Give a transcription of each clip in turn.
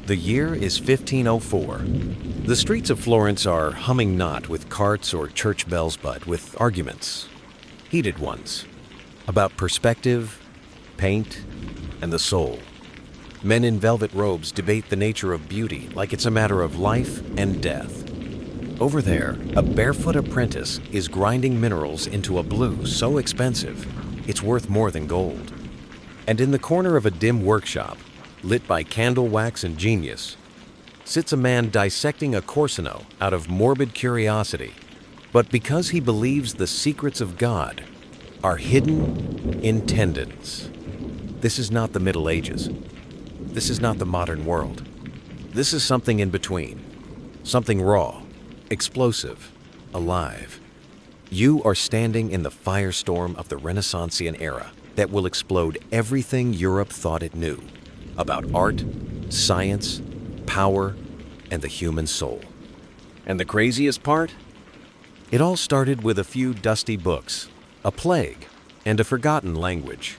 The year is 1504. The streets of Florence are humming not with carts or church bells, but with arguments, heated ones, about perspective, paint, and the soul. Men in velvet robes debate the nature of beauty like it's a matter of life and death. Over there, a barefoot apprentice is grinding minerals into a blue so expensive, it's worth more than gold. And in the corner of a dim workshop, lit by candle wax and genius, sits a man dissecting a Corsino out of morbid curiosity, but because he believes the secrets of God are hidden in tendons. This is not the Middle Ages. This is not the modern world. This is something in between, something raw, explosive, alive. You are standing in the firestorm of the Renaissanceian era that will explode everything Europe thought it knew about art, science, power, and the human soul. And the craziest part? It all started with a few dusty books, a plague, and a forgotten language.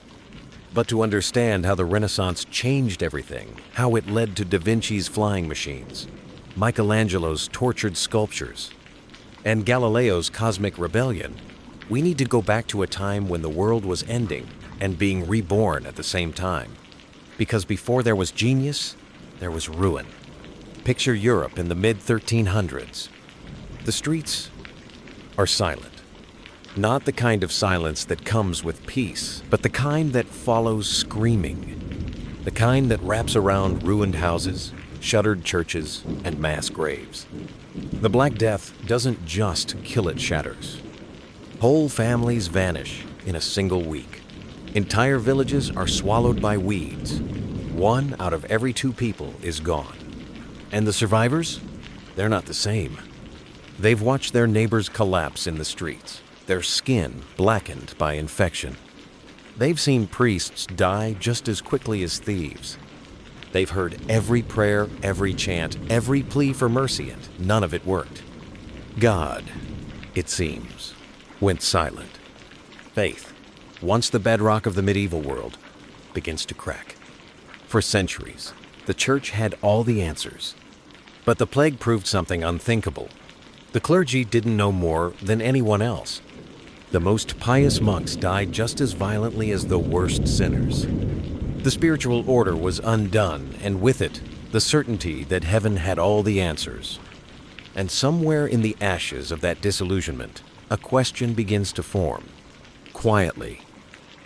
But to understand how the Renaissance changed everything, how it led to Da Vinci's flying machines, Michelangelo's tortured sculptures, and Galileo's cosmic rebellion, we need to go back to a time when the world was ending and being reborn at the same time. Because before there was genius, there was ruin. Picture Europe in the mid-1300s. The streets are silent. Not the kind of silence that comes with peace, but the kind that follows screaming. The kind that wraps around ruined houses, shuttered churches, and mass graves. The Black Death doesn't just kill its shatters. Whole families vanish in a single week. Entire villages are swallowed by weeds. 1 out of every 2 people is gone. And the survivors? They're not the same. They've watched their neighbors collapse in the streets, their skin blackened by infection. They've seen priests die just as quickly as thieves. They've heard every prayer, every chant, every plea for mercy, and none of it worked. God, it seems, went silent. Faith, once the bedrock of the medieval world, begins to crack. For centuries, the church had all the answers. But the plague proved something unthinkable. The clergy didn't know more than anyone else. The most pious monks died just as violently as the worst sinners. The spiritual order was undone, and with it, the certainty that heaven had all the answers. And somewhere in the ashes of that disillusionment, a question begins to form. Quietly,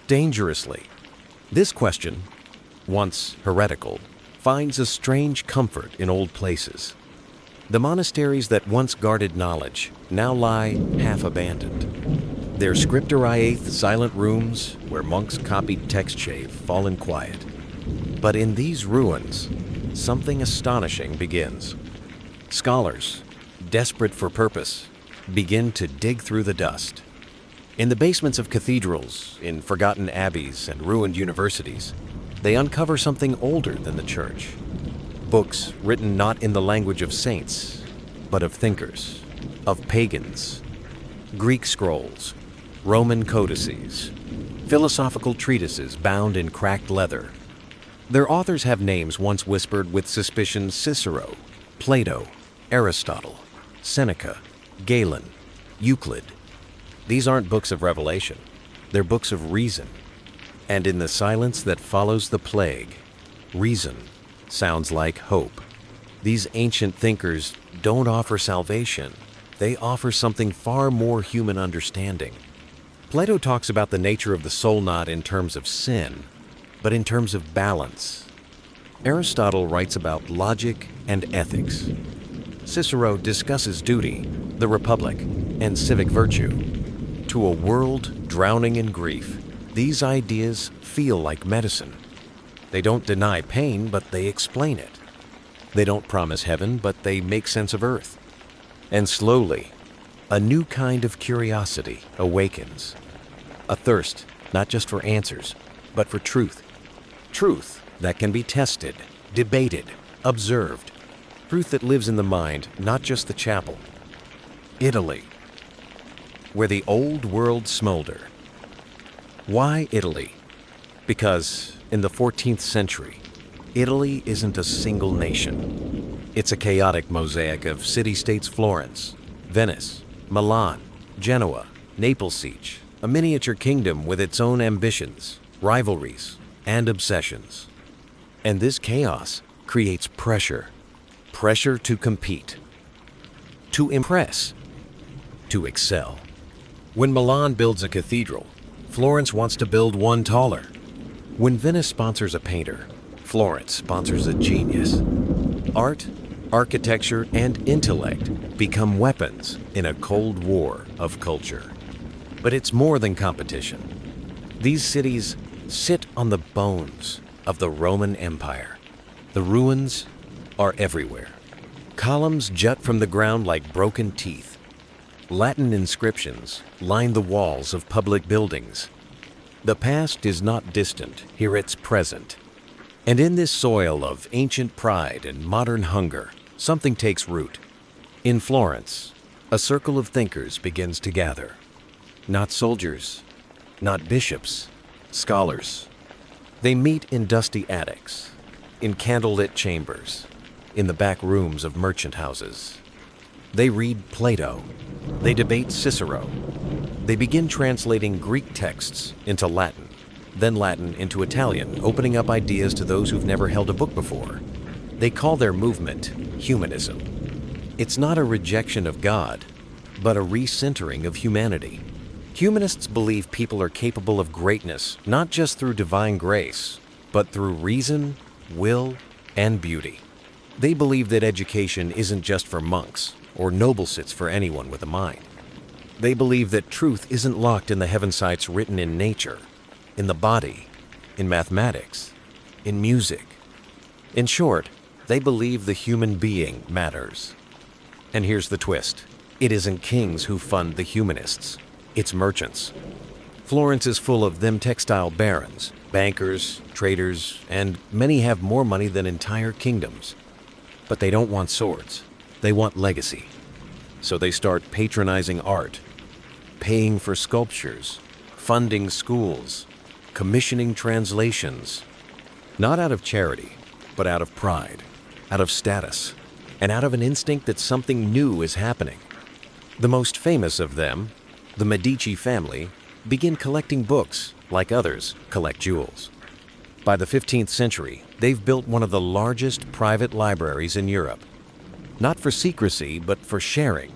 dangerously. This question, once heretical, finds a strange comfort in old places. The monasteries that once guarded knowledge now lie half-abandoned. Their scriptoriath silent rooms where monks copied text shave fall in quiet. But in these ruins, something astonishing begins. Scholars, desperate for purpose, begin to dig through the dust. In the basements of cathedrals, in forgotten abbeys and ruined universities, they uncover something older than the church. Books written not in the language of saints, but of thinkers, of pagans. Greek scrolls, Roman codices, philosophical treatises bound in cracked leather. Their authors have names once whispered with suspicion: Cicero, Plato, Aristotle, Seneca, Galen, Euclid. These aren't books of revelation, they're books of reason. And in the silence that follows the plague, reason sounds like hope. These ancient thinkers don't offer salvation, they offer something far more human understanding. Plato talks about the nature of the soul not in terms of sin, but in terms of balance. Aristotle writes about logic and ethics. Cicero discusses duty, the republic, and civic virtue. To a world drowning in grief, these ideas feel like medicine. They don't deny pain, but they explain it. They don't promise heaven, but they make sense of earth. And slowly, a new kind of curiosity awakens. A thirst, not just for answers, but for truth. Truth that can be tested, debated, observed. Truth that lives in the mind, not just the chapel. Italy, where the old world smolder. Why Italy? Because in the 14th century, Italy isn't a single nation. It's a chaotic mosaic of city-states: Florence, Venice, Milan, Genoa, Naples each, a miniature kingdom with its own ambitions, rivalries, and obsessions. And this chaos creates pressure. Pressure to compete, to impress, to excel. When Milan builds a cathedral, Florence wants to build one taller. When Venice sponsors a painter, Florence sponsors a genius. Art, architecture, and intellect become weapons in a cold war of culture. But it's more than competition. These cities sit on the bones of the Roman Empire. The ruins are everywhere. Columns jut from the ground like broken teeth. Latin inscriptions line the walls of public buildings. The past is not distant, here it's present. And in this soil of ancient pride and modern hunger, something takes root. In Florence, a circle of thinkers begins to gather. Not soldiers, not bishops, scholars. They meet in dusty attics, in candlelit chambers, in the back rooms of merchant houses. They read Plato. They debate Cicero. They begin translating Greek texts into Latin, then Latin into Italian, opening up ideas to those who've never held a book before. They call their movement humanism. It's not a rejection of God, but a recentering of humanity. Humanists believe people are capable of greatness, not just through divine grace, but through reason, will, and beauty. They believe that education isn't just for monks or noblesits for anyone with a mind. They believe that truth isn't locked in the heaven sights written in nature, in the body, in mathematics, in music. In short, they believe the human being matters. And here's the twist. It isn't kings who fund the humanists. It's merchants. Florence is full of them textile barons, bankers, traders, and many have more money than entire kingdoms. But they don't want swords. They want legacy. So they start patronizing art, paying for sculptures, funding schools, commissioning translations. Not out of charity, but out of pride, out of status, and out of an instinct that something new is happening. The most famous of them, the Medici family, begin collecting books like others collect jewels. By the 15th century, they've built one of the largest private libraries in Europe. Not for secrecy, but for sharing.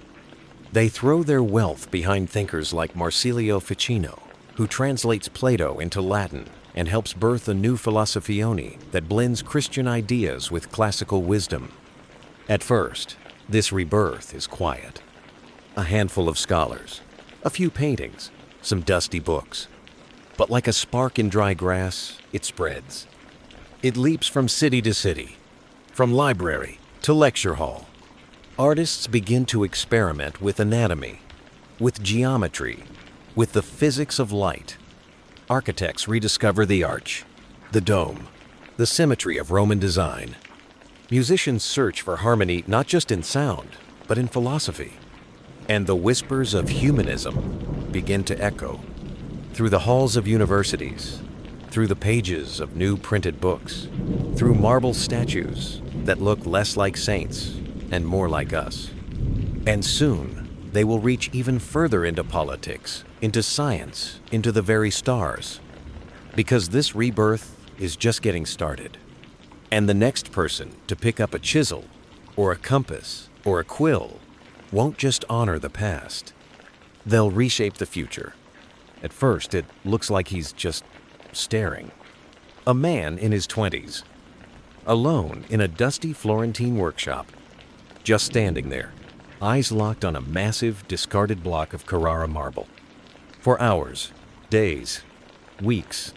They throw their wealth behind thinkers like Marsilio Ficino, who translates Plato into Latin and helps birth a new philosophione that blends Christian ideas with classical wisdom. At first, this rebirth is quiet. A handful of scholars, a few paintings, some dusty books. But like a spark in dry grass, it spreads. It leaps from city to city, from library to lecture hall. Artists begin to experiment with anatomy, with geometry, with the physics of light. Architects rediscover the arch, the dome, the symmetry of Roman design. Musicians search for harmony not just in sound, but in philosophy. And the whispers of humanism begin to echo through the halls of universities, through the pages of new printed books, through marble statues that look less like saints and more like us. And soon, they will reach even further into politics, into science, into the very stars. Because this rebirth is just getting started. And the next person to pick up a chisel, or a compass, or a quill, won't just honor the past. They'll reshape the future. At first, it looks like he's just staring. A man in his 20s, alone in a dusty Florentine workshop, just standing there, eyes locked on a massive, discarded block of Carrara marble. For hours, days, weeks,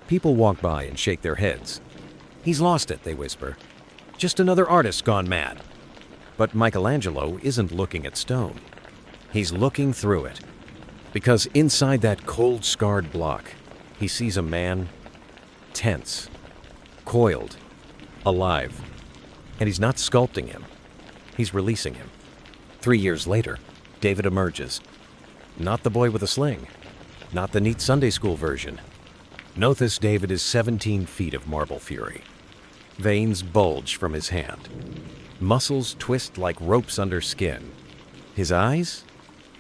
people walk by and shake their heads. "He's lost it," they whisper. "Just another artist gone mad." But Michelangelo isn't looking at stone. He's looking through it. Because inside that cold, scarred block, he sees a man tense, coiled, alive. And he's not sculpting him. He's releasing him. 3 years later, David emerges. Not the boy with a sling. Not the neat Sunday school version. No, this David is 17 feet of marble fury. Veins bulge from his hand. Muscles twist like ropes under skin. His eyes?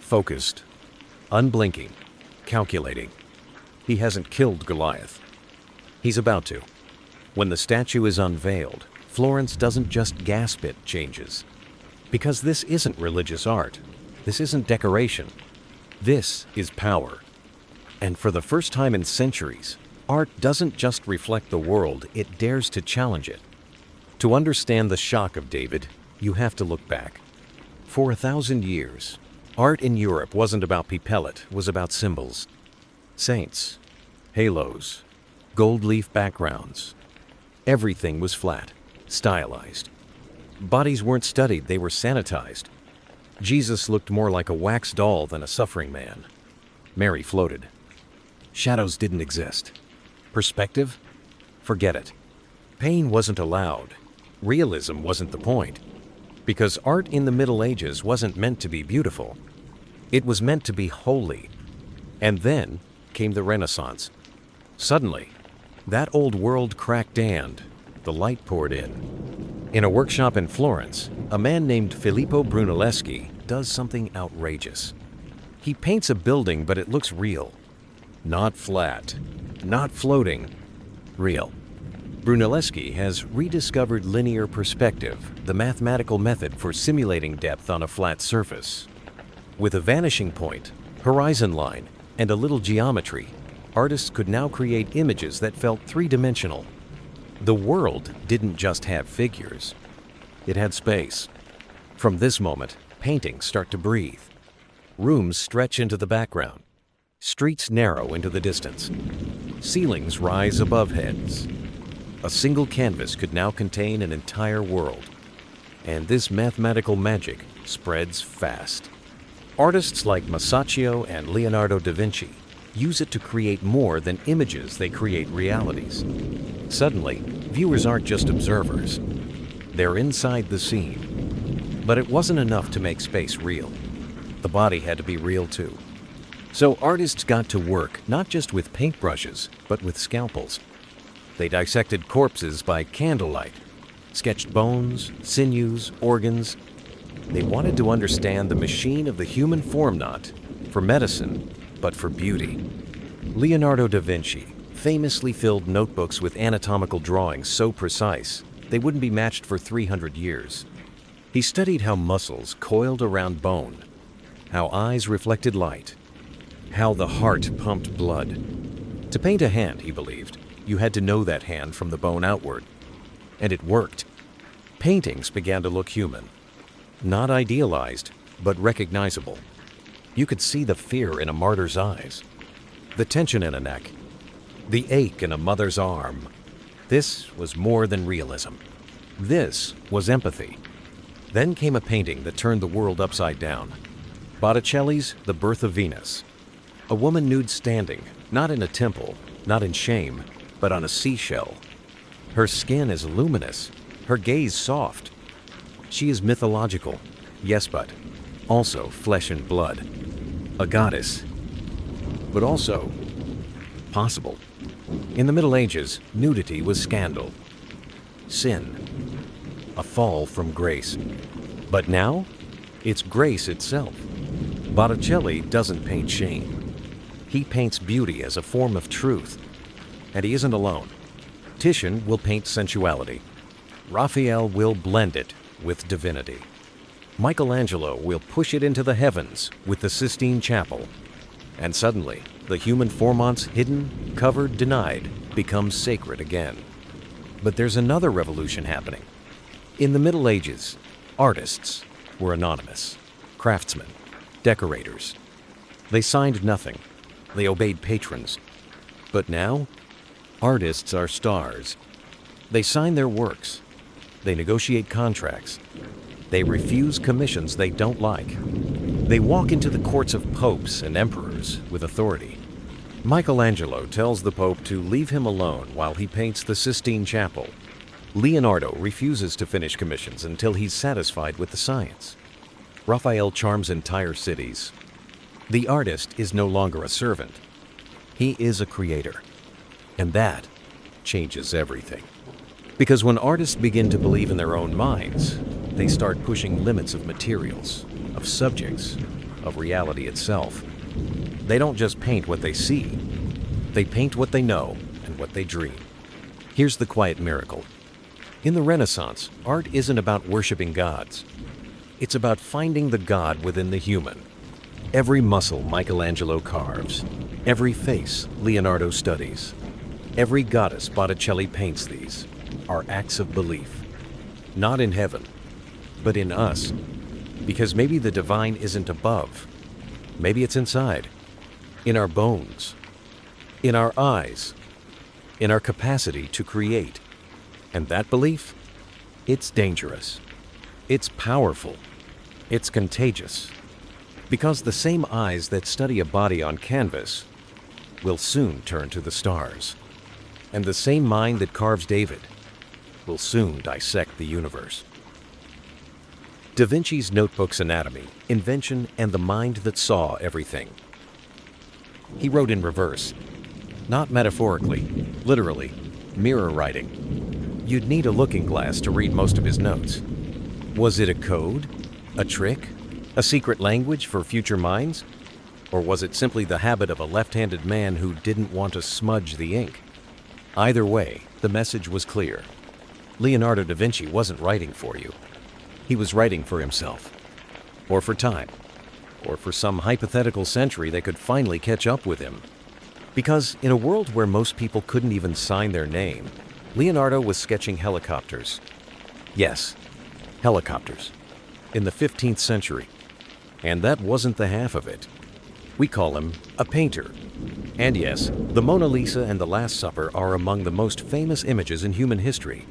Focused, unblinking, calculating. He hasn't killed Goliath. He's about to. When the statue is unveiled, Florence doesn't just gasp, it changes. Because this isn't religious art. This isn't decoration. This is power. And for the first time in centuries, art doesn't just reflect the world, it dares to challenge it. To understand the shock of David, you have to look back. For 1,000 years, art in Europe wasn't about people, it was about symbols. Saints, halos, gold leaf backgrounds. Everything was flat, stylized. Bodies weren't studied, they were sanitized. Jesus looked more like a wax doll than a suffering man. Mary floated. Shadows didn't exist. Perspective? Forget it. Pain wasn't allowed. Realism wasn't the point. Because art in the Middle Ages wasn't meant to be beautiful. It was meant to be holy. And then came the Renaissance. Suddenly, that old world cracked and the light poured in. In a workshop in Florence, a man named Filippo Brunelleschi does something outrageous. He paints a building, but it looks real. Not flat, not floating, real. Brunelleschi has rediscovered linear perspective, the mathematical method for simulating depth on a flat surface. With a vanishing point, horizon line, and a little geometry, artists could now create images that felt three-dimensional. The world didn't just have figures. It had space. From this moment, paintings start to breathe. Rooms stretch into the background. Streets narrow into the distance. Ceilings rise above heads. A single canvas could now contain an entire world. And this mathematical magic spreads fast. Artists like Masaccio and Leonardo da Vinci use it to create more than images, they create realities. Suddenly, viewers aren't just observers. They're inside the scene. But it wasn't enough to make space real. The body had to be real too. So artists got to work not just with paintbrushes, but with scalpels. They dissected corpses by candlelight, sketched bones, sinews, organs. They wanted to understand the machine of the human form, not for medicine, but for beauty. Leonardo da Vinci famously filled notebooks with anatomical drawings so precise they wouldn't be matched for 300 years. He studied how muscles coiled around bone, how eyes reflected light, how the heart pumped blood. To paint a hand, he believed, you had to know that hand from the bone outward. And it worked. Paintings began to look human. Not idealized, but recognizable. You could see the fear in a martyr's eyes, the tension in a neck, the ache in a mother's arm. This was more than realism. This was empathy. Then came a painting that turned the world upside down. Botticelli's The Birth of Venus. A woman nude standing, not in a temple, not in shame, but on a seashell. Her skin is luminous, her gaze soft. She is mythological, yes, but also flesh and blood. A goddess, but also possible. In the Middle Ages, nudity was scandal, sin, a fall from grace. But now, it's grace itself. Botticelli doesn't paint shame. He paints beauty as a form of truth. And he isn't alone. Titian will paint sensuality. Raphael will blend it with divinity. Michelangelo will push it into the heavens with the Sistine Chapel. And suddenly, the human form once hidden, covered, denied, becomes sacred again. But there's another revolution happening. In the Middle Ages, artists were anonymous. Craftsmen, decorators. They signed nothing. They obeyed patrons. But now, artists are stars. They sign their works. They negotiate contracts. They refuse commissions they don't like. They walk into the courts of popes and emperors with authority. Michelangelo tells the Pope to leave him alone while he paints the Sistine Chapel. Leonardo refuses to finish commissions until he's satisfied with the science. Raphael charms entire cities. The artist is no longer a servant. He is a creator. And that changes everything. Because when artists begin to believe in their own minds, they start pushing limits of materials, of subjects, of reality itself. They don't just paint what they see, they paint what they know and what they dream. Here's the quiet miracle. In the Renaissance, art isn't about worshiping gods. It's about finding the God within the human. Every muscle Michelangelo carves, every face Leonardo studies, every goddess Botticelli paints these are acts of belief. Not in heaven, but in us. Because maybe the divine isn't above. Maybe it's inside. In our bones. In our eyes. In our capacity to create. And that belief? It's dangerous. It's powerful. It's contagious. Because the same eyes that study a body on canvas will soon turn to the stars. And the same mind that carves David will soon dissect the universe. Da Vinci's notebook's anatomy, invention, and the mind that saw everything. He wrote in reverse, not metaphorically, literally, mirror writing. You'd need a looking glass to read most of his notes. Was it a code? A trick? A secret language for future minds? Or was it simply the habit of a left-handed man who didn't want to smudge the ink? Either way, the message was clear. Leonardo da Vinci wasn't writing for you. He was writing for himself. Or for time. Or for some hypothetical century that could finally catch up with him. Because in a world where most people couldn't even sign their name, Leonardo was sketching helicopters. Yes, helicopters. In the 15th century. And that wasn't the half of it. We call him a painter. And yes, the Mona Lisa and the Last Supper are among the most famous images in human history.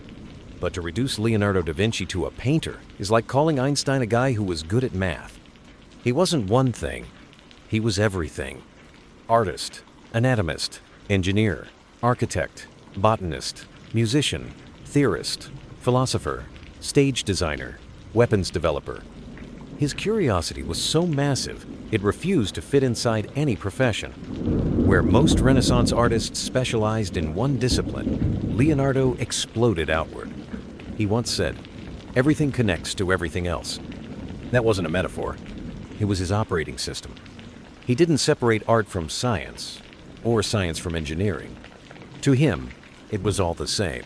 But to reduce Leonardo da Vinci to a painter is like calling Einstein a guy who was good at math. He wasn't one thing. He was everything. Artist, anatomist, engineer, architect, botanist, musician, theorist, philosopher, stage designer, weapons developer. His curiosity was so massive, it refused to fit inside any profession. Where most Renaissance artists specialized in one discipline, Leonardo exploded outward. He once said, "Everything connects to everything else." That wasn't a metaphor. It was his operating system. He didn't separate art from science, or science from engineering. To him, it was all the same.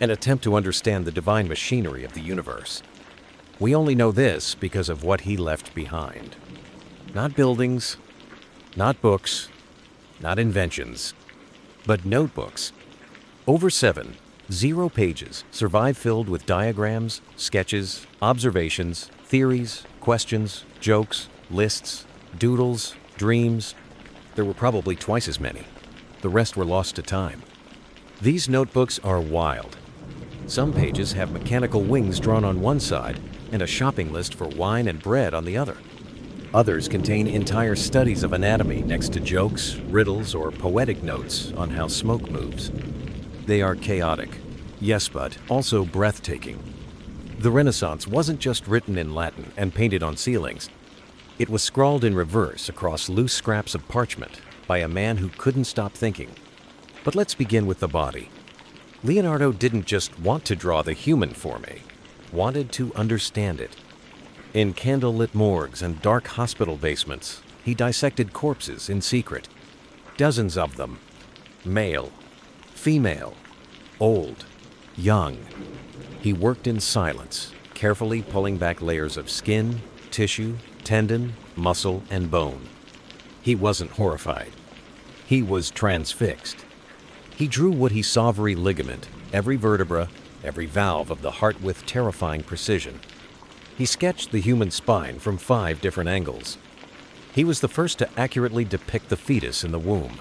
An attempt to understand the divine machinery of the universe. We only know this because of what he left behind. Not buildings, not books, not inventions, but notebooks. Over 0 pages survive filled with diagrams, sketches, observations, theories, questions, jokes, lists, doodles, dreams. There were probably twice as many. The rest were lost to time. These notebooks are wild. Some pages have mechanical wings drawn on one side and a shopping list for wine and bread on the other. Others contain entire studies of anatomy next to jokes, riddles, or poetic notes on how smoke moves. They are chaotic, yes, but also breathtaking. The Renaissance wasn't just written in Latin and painted on ceilings. It was scrawled in reverse across loose scraps of parchment by a man who couldn't stop thinking. But let's begin with the body. Leonardo didn't just want to draw the human form, wanted to understand it. In candlelit morgues and dark hospital basements, he dissected corpses in secret. Dozens of them. Male, female, old, young. He worked in silence, carefully pulling back layers of skin, tissue, tendon, muscle, and bone. He wasn't horrified. He was transfixed. He drew what he saw every ligament, every vertebra, every valve of the heart with terrifying precision. He sketched the human spine from 5 different angles. He was the first to accurately depict the fetus in the womb.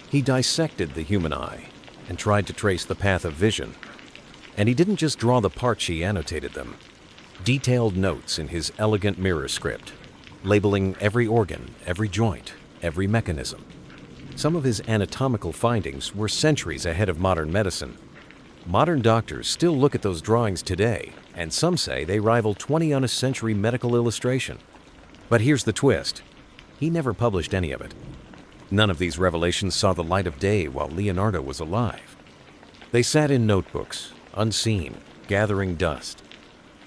He dissected the human eye and tried to trace the path of vision. And he didn't just draw the parts, he annotated them. Detailed notes in his elegant mirror script, labeling every organ, every joint, every mechanism. Some of his anatomical findings were centuries ahead of modern medicine. Modern doctors still look at those drawings today, and some say they rival 20th century medical illustration. But here's the twist. He never published any of it. None of these revelations saw the light of day while Leonardo was alive. They sat in notebooks, unseen, gathering dust.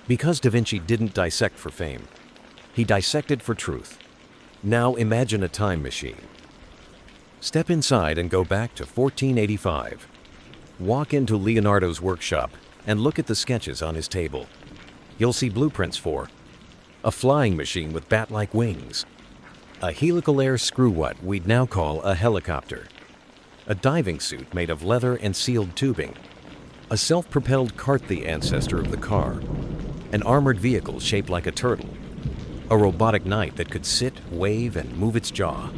Because Da Vinci didn't dissect for fame, he dissected for truth. Now imagine a time machine. Step inside and go back to 1485. Walk into Leonardo's workshop and look at the sketches on his table. You'll see blueprints for a flying machine with bat-like wings, a helical air screw what we'd now call a helicopter, a diving suit made of leather and sealed tubing, a self-propelled cart the ancestor of the car, an armored vehicle shaped like a turtle, a robotic knight that could sit, wave, and move its jaw.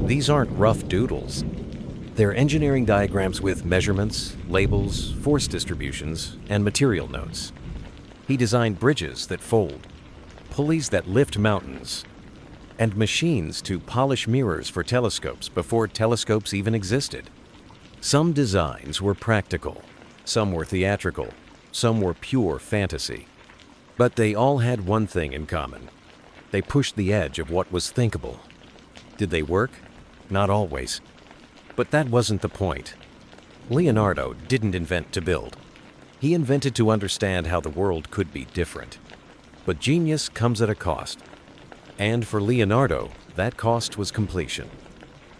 These aren't rough doodles. They're engineering diagrams with measurements, labels, force distributions, and material notes. He designed bridges that fold, pulleys that lift mountains, and machines to polish mirrors for telescopes before telescopes even existed. Some designs were practical, some were theatrical, some were pure fantasy. But they all had one thing in common. They pushed the edge of what was thinkable. Did they work? Not always. But that wasn't the point. Leonardo didn't invent to build. He invented to understand how the world could be different. But genius comes at a cost. And for Leonardo, that cost was completion.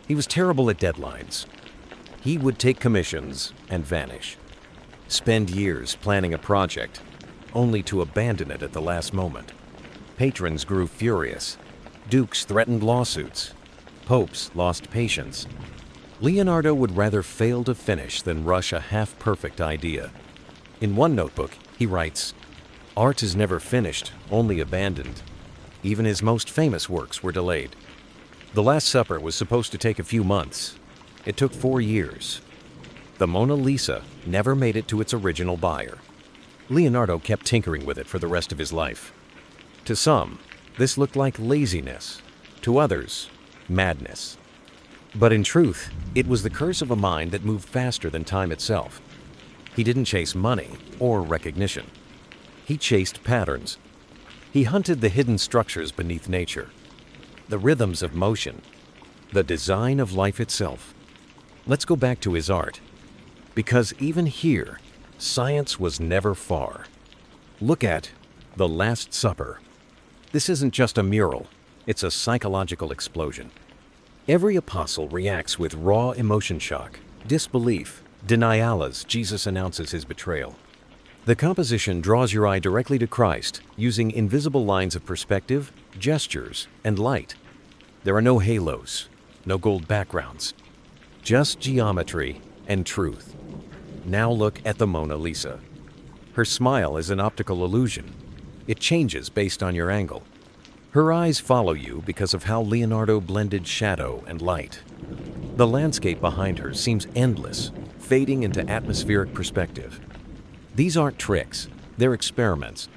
He was terrible at deadlines. He would take commissions and vanish. Spend years planning a project, only to abandon it at the last moment. Patrons grew furious. Dukes threatened lawsuits. Popes lost patience. Leonardo would rather fail to finish than rush a half-perfect idea. In one notebook, he writes, "Art is never finished, only abandoned." Even his most famous works were delayed. The Last Supper was supposed to take a few months. It took 4 years. The Mona Lisa never made it to its original buyer. Leonardo kept tinkering with it for the rest of his life. To some, this looked like laziness. To others, madness. But in truth, it was the curse of a mind that moved faster than time itself. He didn't chase money or recognition. He chased patterns. He hunted the hidden structures beneath nature, the rhythms of motion, the design of life itself. Let's go back to his art, because even here, science was never far. Look at The Last Supper. This isn't just a mural, it's a psychological explosion. Every apostle reacts with raw emotion shock, disbelief, denial as Jesus announces his betrayal. The composition draws your eye directly to Christ, using invisible lines of perspective, gestures, and light. There are no halos, no gold backgrounds, just geometry and truth. Now look at the Mona Lisa. Her smile is an optical illusion. It changes based on your angle. Her eyes follow you because of how Leonardo blended shadow and light. The landscape behind her seems endless, fading into atmospheric perspective. These aren't tricks, they're experiments.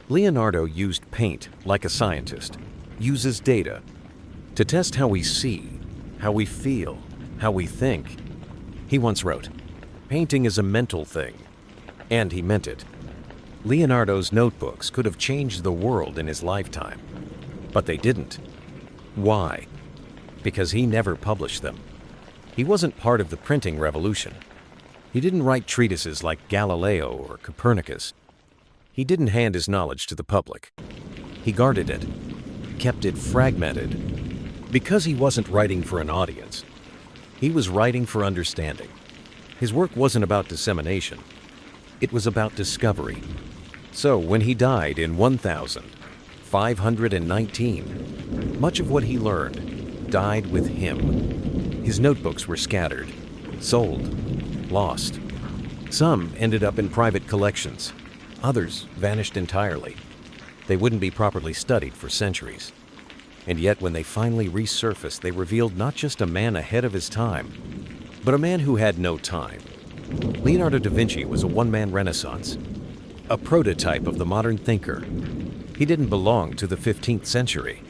Leonardo used paint like a scientist, uses data to test how we see, how we feel, how we think. He once wrote, "Painting is a mental thing," and he meant it. Leonardo's notebooks could have changed the world in his lifetime, but they didn't. Why? Because he never published them. He wasn't part of the printing revolution. He didn't write treatises like Galileo or Copernicus. He didn't hand his knowledge to the public. He guarded it, kept it fragmented, because he wasn't writing for an audience. He was writing for understanding. His work wasn't about dissemination. It was about discovery. So when he died in 1519, much of what he learned died with him. His notebooks were scattered, sold, lost. Some ended up in private collections. Others vanished entirely. They wouldn't be properly studied for centuries. And yet when they finally resurfaced, they revealed not just a man ahead of his time, but a man who had no time. Leonardo da Vinci was a one-man renaissance, a prototype of the modern thinker. He didn't belong to the 15th century.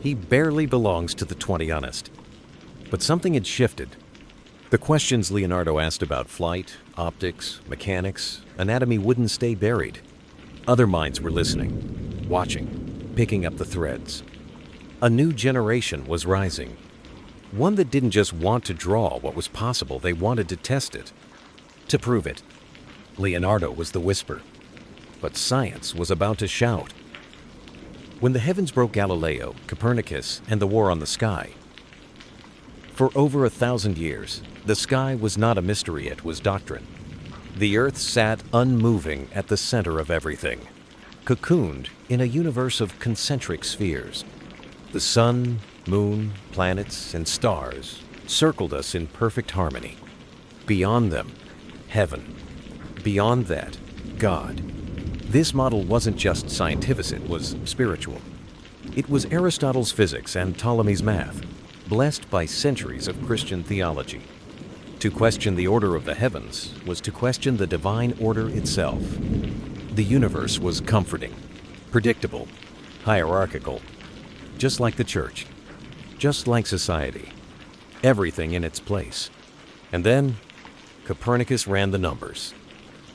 He barely belongs to the 20th. But something had shifted. The questions Leonardo asked about flight, optics, mechanics, anatomy wouldn't stay buried. Other minds were listening, watching, picking up the threads. A new generation was rising. One that didn't just want to draw what was possible, they wanted to test it, to prove it. Leonardo was the whisper. But science was about to shout. When the heavens broke Galileo, Copernicus, and the war on the sky. For over 1,000 years, the sky was not a mystery, it was doctrine. The earth sat unmoving at the center of everything, cocooned in a universe of concentric spheres. The sun, moon, planets, and stars circled us in perfect harmony. Beyond them, heaven. Beyond that, God. This model wasn't just scientific, it was spiritual. It was Aristotle's physics and Ptolemy's math, blessed by centuries of Christian theology. To question the order of the heavens was to question the divine order itself. The universe was comforting, predictable, hierarchical, just like the church, just like society, everything in its place. And then, Copernicus ran the numbers.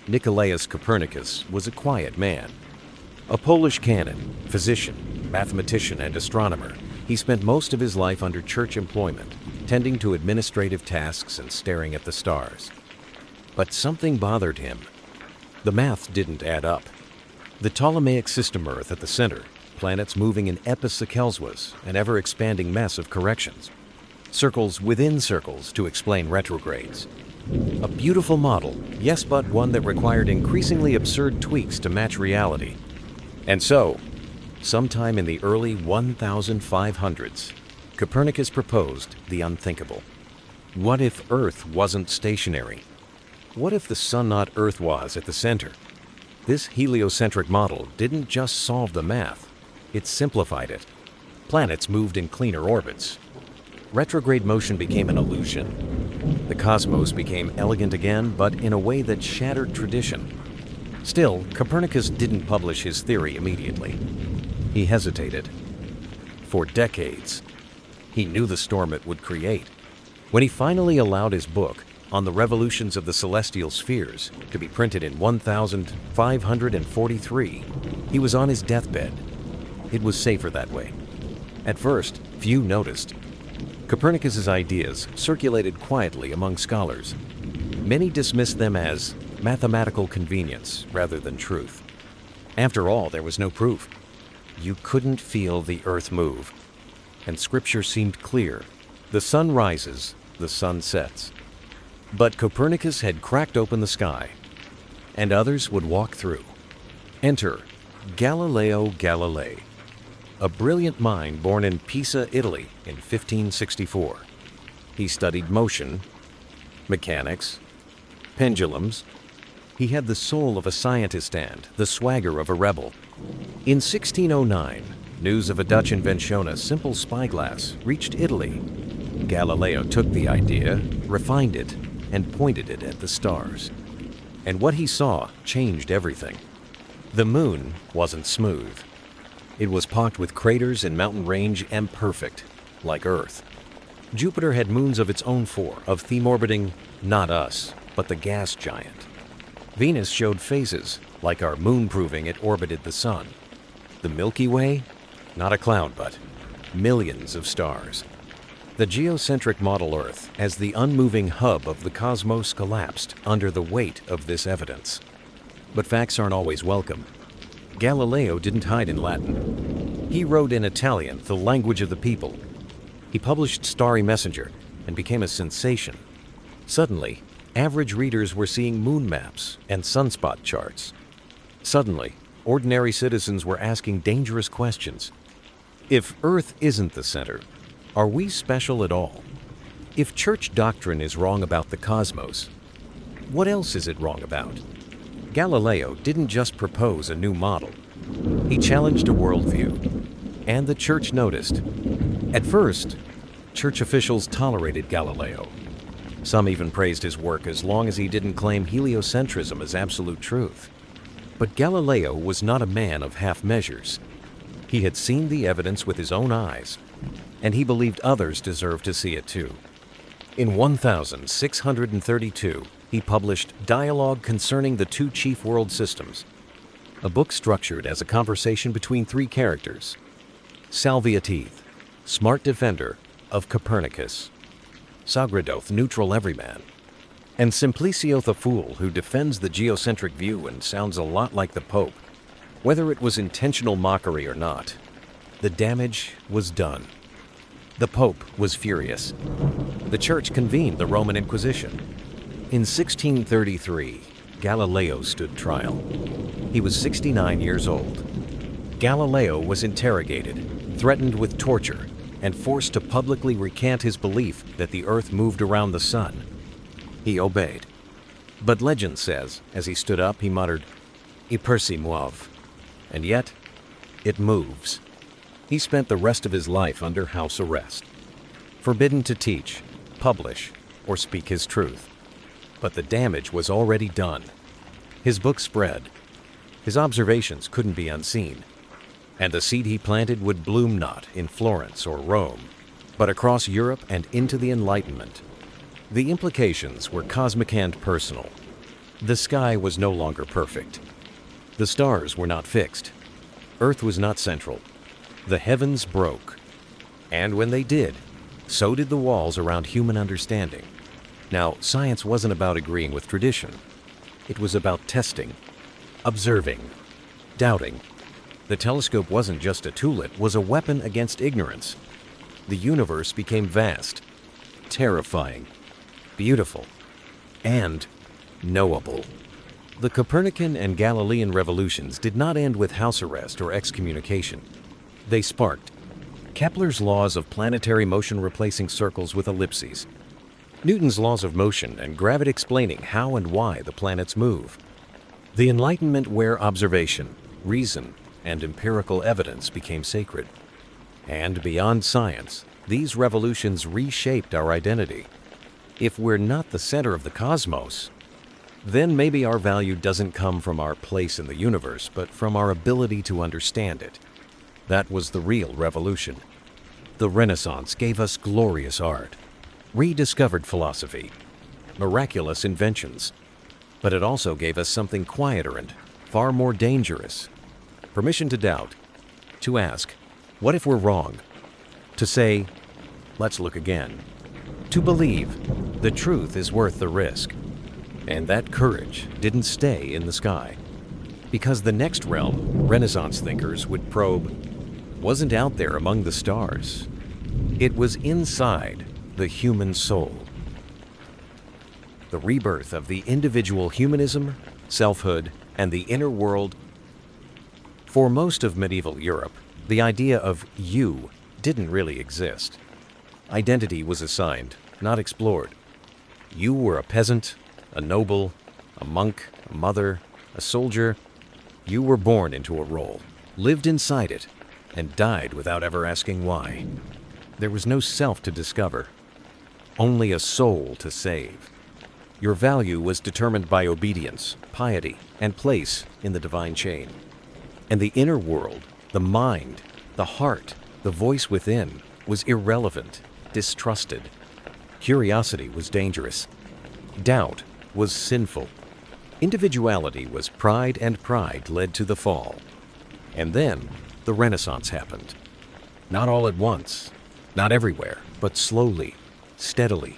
Nicolaus Copernicus was a quiet man. A Polish canon, physician, mathematician, and astronomer, he spent most of his life under church employment, tending to administrative tasks and staring at the stars. But something bothered him. The math didn't add up. The Ptolemaic system Earth at the center, planets moving in epicycles, an ever-expanding mess of corrections. Circles within circles to explain retrogrades. A beautiful model, yes, but one that required increasingly absurd tweaks to match reality. And so, sometime in the early 1500s, Copernicus proposed the unthinkable. What if Earth wasn't stationary? What if the sun not Earth was at the center? This heliocentric model didn't just solve the math, it simplified it. Planets moved in cleaner orbits. Retrograde motion became an illusion. The cosmos became elegant again, but in a way that shattered tradition. Still, Copernicus didn't publish his theory immediately. He hesitated. For decades, he knew the storm it would create. When he finally allowed his book, On the Revolutions of the Celestial Spheres, to be printed in 1543, he was on his deathbed. It was safer that way. At first, few noticed. Copernicus's ideas circulated quietly among scholars. Many dismissed them as mathematical convenience rather than truth. After all, there was no proof. You couldn't feel the earth move. And scripture seemed clear. The sun rises, the sun sets. But Copernicus had cracked open the sky, and others would walk through. Enter Galileo Galilei, a brilliant mind born in Pisa, Italy in 1564. He studied motion, mechanics, pendulums. He had the soul of a scientist and the swagger of a rebel. In 1609, news of a Dutch invention, a simple spyglass, reached Italy. Galileo took the idea, refined it, and pointed it at the stars. And what he saw changed everything. The moon wasn't smooth. It was pocked with craters and mountain range and perfect, like Earth. Jupiter had moons of its own of theme orbiting not us, but the gas giant. Venus showed phases, like our moon proving it orbited the sun. The Milky Way? Not a cloud, but millions of stars. The geocentric model Earth, as the unmoving hub of the cosmos, collapsed under the weight of this evidence. But facts aren't always welcome. Galileo didn't hide in Latin. He wrote in Italian, the language of the people. He published Starry Messenger and became a sensation. Suddenly, average readers were seeing moon maps and sunspot charts. Suddenly, ordinary citizens were asking dangerous questions. If Earth isn't the center, are we special at all? If church doctrine is wrong about the cosmos, what else is it wrong about? Galileo didn't just propose a new model. He challenged a worldview, and the church noticed. At first, church officials tolerated Galileo. Some even praised his work as long as he didn't claim heliocentrism as absolute truth. But Galileo was not a man of half measures. He had seen the evidence with his own eyes, and he believed others deserved to see it too. In 1632, he published Dialogue Concerning the Two Chief World Systems, a book structured as a conversation between three characters: Salviatith, smart defender of Copernicus; Sagradoth, neutral everyman; And Simplicio the Fool, who defends the geocentric view and sounds a lot like the Pope. Whether it was intentional mockery or not, the damage was done. The Pope was furious. The Church convened the Roman Inquisition. In 1633, Galileo stood trial. He was 69 years old. Galileo was interrogated, threatened with torture, and forced to publicly recant his belief that the Earth moved around the sun. He obeyed. But legend says, as he stood up, he muttered, "I persi muove," and yet, it moves. He spent the rest of his life under house arrest, forbidden to teach, publish, or speak his truth. But the damage was already done. His book spread. His observations couldn't be unseen. And the seed he planted would bloom not in Florence or Rome, but across Europe and into the Enlightenment. The implications were cosmic and personal. The sky was no longer perfect. The stars were not fixed. Earth was not central. The heavens broke. And when they did, so did the walls around human understanding. Now, science wasn't about agreeing with tradition. It was about testing, observing, doubting. The telescope wasn't just a tool, it was a weapon against ignorance. The universe became vast, terrifying, beautiful, and knowable. The Copernican and Galilean revolutions did not end with house arrest or excommunication. They sparked Kepler's laws of planetary motion replacing circles with ellipses, Newton's laws of motion and gravity explaining how and why the planets move, the Enlightenment where observation, reason, and empirical evidence became sacred. And beyond science, these revolutions reshaped our identity. If we're not the center of the cosmos, then maybe our value doesn't come from our place in the universe, but from our ability to understand it. That was the real revolution. The Renaissance gave us glorious art, rediscovered philosophy, miraculous inventions, but it also gave us something quieter and far more dangerous. Permission to doubt, to ask, what if we're wrong? To say, let's look again. To believe the truth is worth the risk. And that courage didn't stay in the sky. Because the next realm Renaissance thinkers would probe wasn't out there among the stars. It was inside the human soul. The rebirth of the individual humanism, selfhood, and the inner world. For most of medieval Europe, the idea of you didn't really exist. Identity was assigned, not explored. You were a peasant, a noble, a monk, a mother, a soldier. You were born into a role, lived inside it, and died without ever asking why. There was no self to discover, only a soul to save. Your value was determined by obedience, piety, and place in the divine chain. And the inner world, the mind, the heart, the voice within, was irrelevant, distrusted. Curiosity was dangerous. Doubt was sinful. Individuality was pride, and pride led to the fall. And then the Renaissance happened. Not all at once, not everywhere, but slowly, steadily.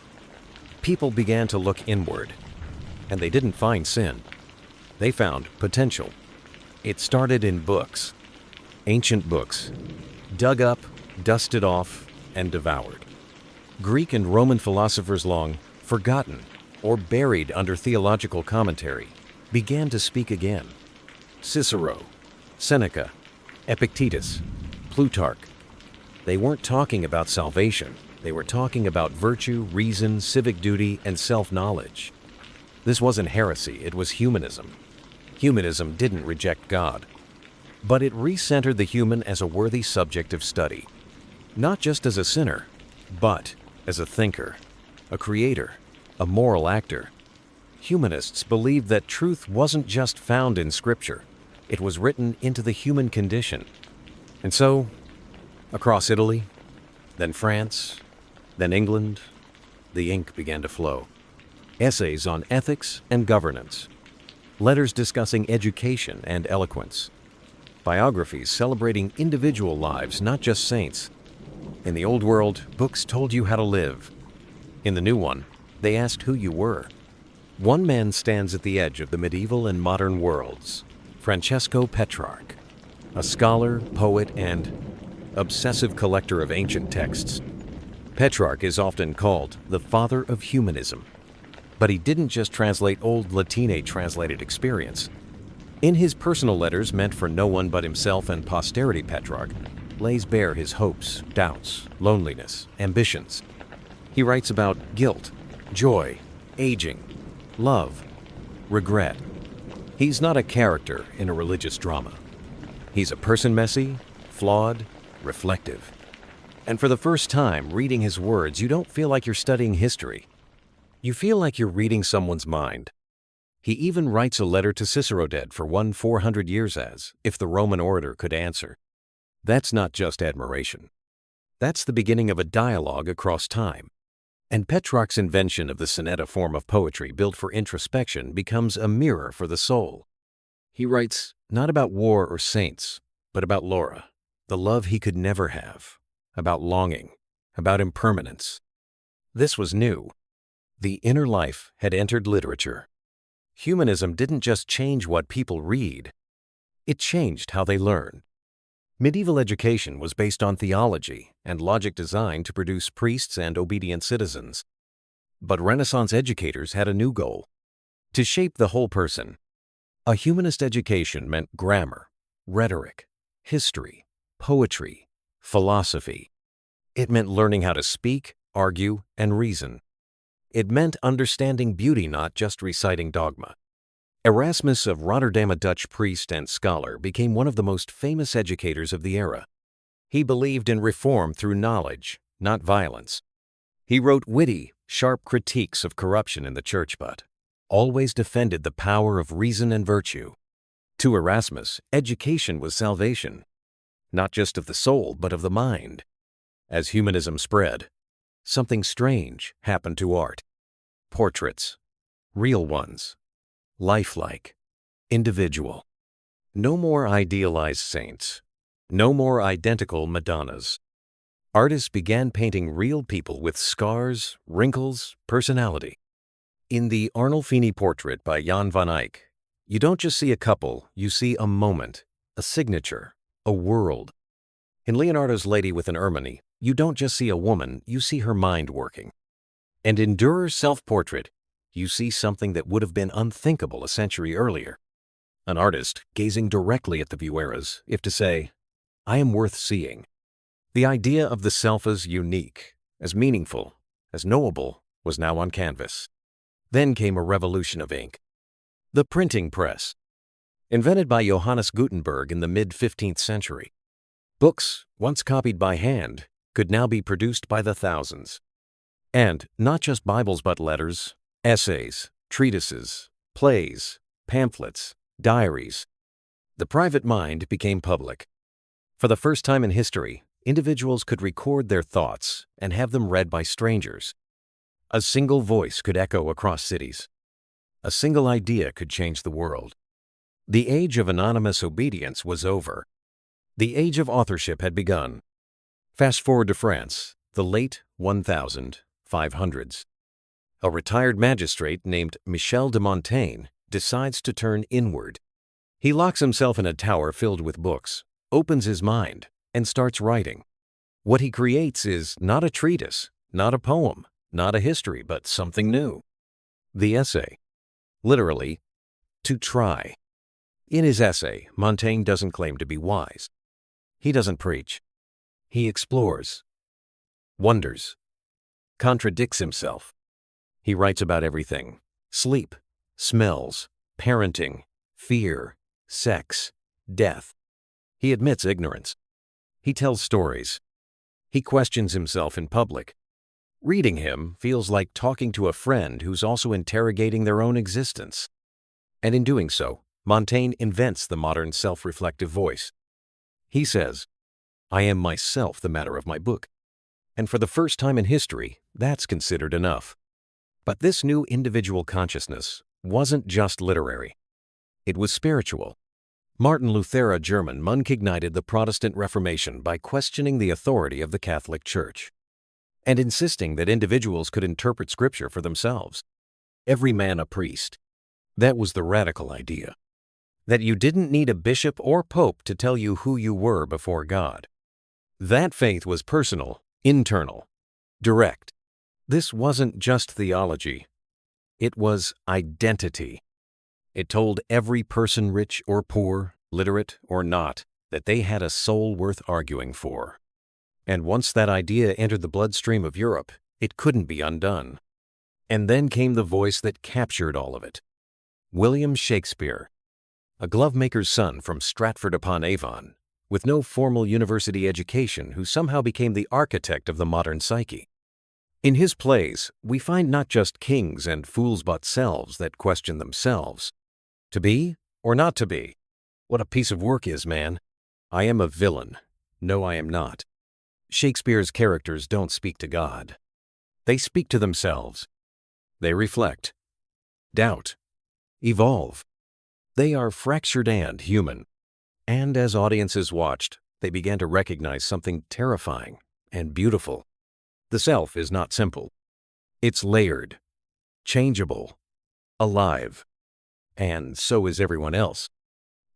People began to look inward, and they didn't find sin. They found potential. It started in books, ancient books, dug up, dusted off, and devoured. Greek and Roman philosophers long forgotten or buried under theological commentary began to speak again. Cicero, Seneca, Epictetus, Plutarch. They weren't talking about salvation. They were talking about virtue, reason, civic duty, and self-knowledge. This wasn't heresy, it was humanism. Humanism didn't reject God, but it recentered the human as a worthy subject of study, not just as a sinner, but as a thinker, a creator, a moral actor. Humanists believed that truth wasn't just found in Scripture, it was written into the human condition. And so, across Italy, then France, then England, the ink began to flow. Essays on ethics and governance, letters discussing education and eloquence, biographies celebrating individual lives, not just saints. In the old world, books told you how to live. In the new one, they asked who you were. One man stands at the edge of the medieval and modern worlds, Francesco Petrarch, a scholar, poet, and obsessive collector of ancient texts. Petrarch is often called the father of humanism, but he didn't just translate old Latine translated experience. In his personal letters meant for no one but himself and posterity, Petrarch lays bare his hopes, doubts, loneliness, ambitions. He writes about guilt, joy, aging, love, regret. He's not a character in a religious drama. He's a person messy, flawed, reflective. And for the first time, reading his words, you don't feel like you're studying history. You feel like you're reading someone's mind. He even writes a letter to Cicero, dead for 400 years, as if the Roman orator could answer. That's not just admiration. That's the beginning of a dialogue across time. And Petrarch's invention of the sonetta form of poetry built for introspection becomes a mirror for the soul. He writes not about war or saints, but about Laura, the love he could never have, about longing, about impermanence. This was new. The inner life had entered literature. Humanism didn't just change what people read, it changed how they learn. Medieval education was based on theology and logic designed to produce priests and obedient citizens. But Renaissance educators had a new goal: to shape the whole person. A humanist education meant grammar, rhetoric, history, poetry, philosophy. It meant learning how to speak, argue, and reason. It meant understanding beauty, not just reciting dogma. Erasmus of Rotterdam, a Dutch priest and scholar, became one of the most famous educators of the era. He believed in reform through knowledge, not violence. He wrote witty, sharp critiques of corruption in the church, but always defended the power of reason and virtue. To Erasmus, education was salvation, not just of the soul, but of the mind. As humanism spread, something strange happened to art. Portraits, real ones, lifelike, individual. No more idealized saints, no more identical Madonnas. Artists began painting real people with scars, wrinkles, personality. In the Arnolfini portrait by Jan van Eyck, you don't just see a couple, you see a moment, a signature, a world. In Leonardo's Lady with an Ermine, you don't just see a woman, you see her mind working. And in Dürer's self-portrait, you see something that would have been unthinkable a century earlier. An artist gazing directly at the viewer as if to say, I am worth seeing. The idea of the self as unique, as meaningful, as knowable, was now on canvas. Then came a revolution of ink. The printing press. Invented by Johannes Gutenberg in the mid-15th century, books, once copied by hand, could now be produced by the thousands. And not just Bibles but letters, essays, treatises, plays, pamphlets, diaries. The private mind became public. For the first time in history, individuals could record their thoughts and have them read by strangers. A single voice could echo across cities. A single idea could change the world. The age of anonymous obedience was over. The age of authorship had begun. Fast forward to France, the late 1500s. A retired magistrate named Michel de Montaigne decides to turn inward. He locks himself in a tower filled with books, opens his mind, and starts writing. What he creates is not a treatise, not a poem, not a history, but something new. The essay. Literally, to try. In his essay, Montaigne doesn't claim to be wise. He doesn't preach. He explores, wonders, contradicts himself. He writes about everything: sleep, smells, parenting, fear, sex, death. He admits ignorance. He tells stories. He questions himself in public. Reading him feels like talking to a friend who's also interrogating their own existence. And in doing so, Montaigne invents the modern self-reflective voice. He says, I am myself the matter of my book. And for the first time in history, that's considered enough. But this new individual consciousness wasn't just literary. It was spiritual. Martin Luther, a German, ignited the Protestant Reformation by questioning the authority of the Catholic Church and insisting that individuals could interpret Scripture for themselves. every man a priest. That was the radical idea. That you didn't need a bishop or pope to tell you who you were before God. That faith was personal, internal, direct. This wasn't just theology. It was identity. It told every person, rich or poor, literate or not, that they had a soul worth arguing for. And once that idea entered the bloodstream of Europe, it couldn't be undone. And then came the voice that captured all of it. William Shakespeare, a glovemaker's son from Stratford-upon-Avon, with no formal university education, who somehow became the architect of the modern psyche. In his plays, we find not just kings and fools but selves that question themselves. To be or not to be? What a piece of work is man. I am a villain. No, I am not. Shakespeare's characters don't speak to God. They speak to themselves. They reflect, doubt, evolve. They are fractured and human. And as audiences watched, they began to recognize something terrifying and beautiful. The self is not simple. It's layered, changeable, alive. And so is everyone else.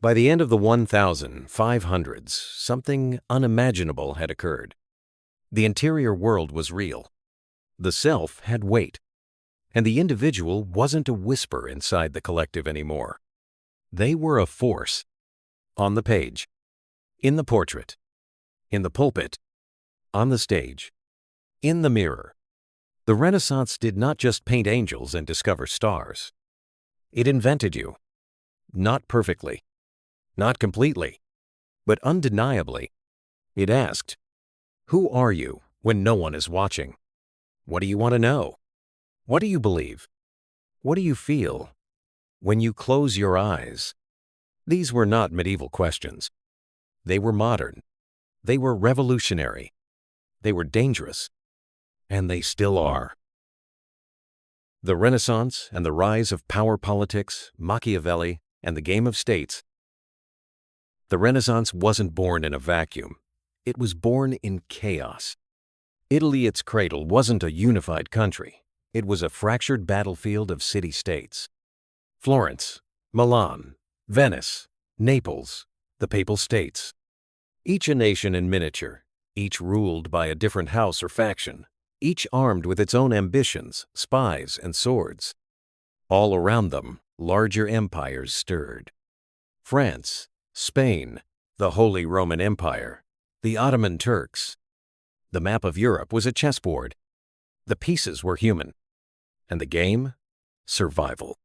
By the end of the 1500s, something unimaginable had occurred. The interior world was real. The self had weight. And the individual wasn't a whisper inside the collective anymore. They were a force. On the page, in the portrait, in the pulpit, on the stage, in the mirror. The Renaissance did not just paint angels and discover stars. It invented you. Not perfectly, not completely, but undeniably. It asked, who are you when no one is watching? What do you want to know? What do you believe? What do you feel when you close your eyes? These were not medieval questions. They were modern. They were revolutionary. They were dangerous. And they still are. The Renaissance and the rise of power politics, Machiavelli, and the game of states. The Renaissance wasn't born in a vacuum. It was born in chaos. Italy, its cradle, wasn't a unified country. It was a fractured battlefield of city-states. Florence, Milan, Venice, Naples, the Papal States. Each a nation in miniature, each ruled by a different house or faction, each armed with its own ambitions, spies, and swords. All around them, larger empires stirred. France, Spain, the Holy Roman Empire, the Ottoman Turks. The map of Europe was a chessboard. The pieces were human. And the game? Survival.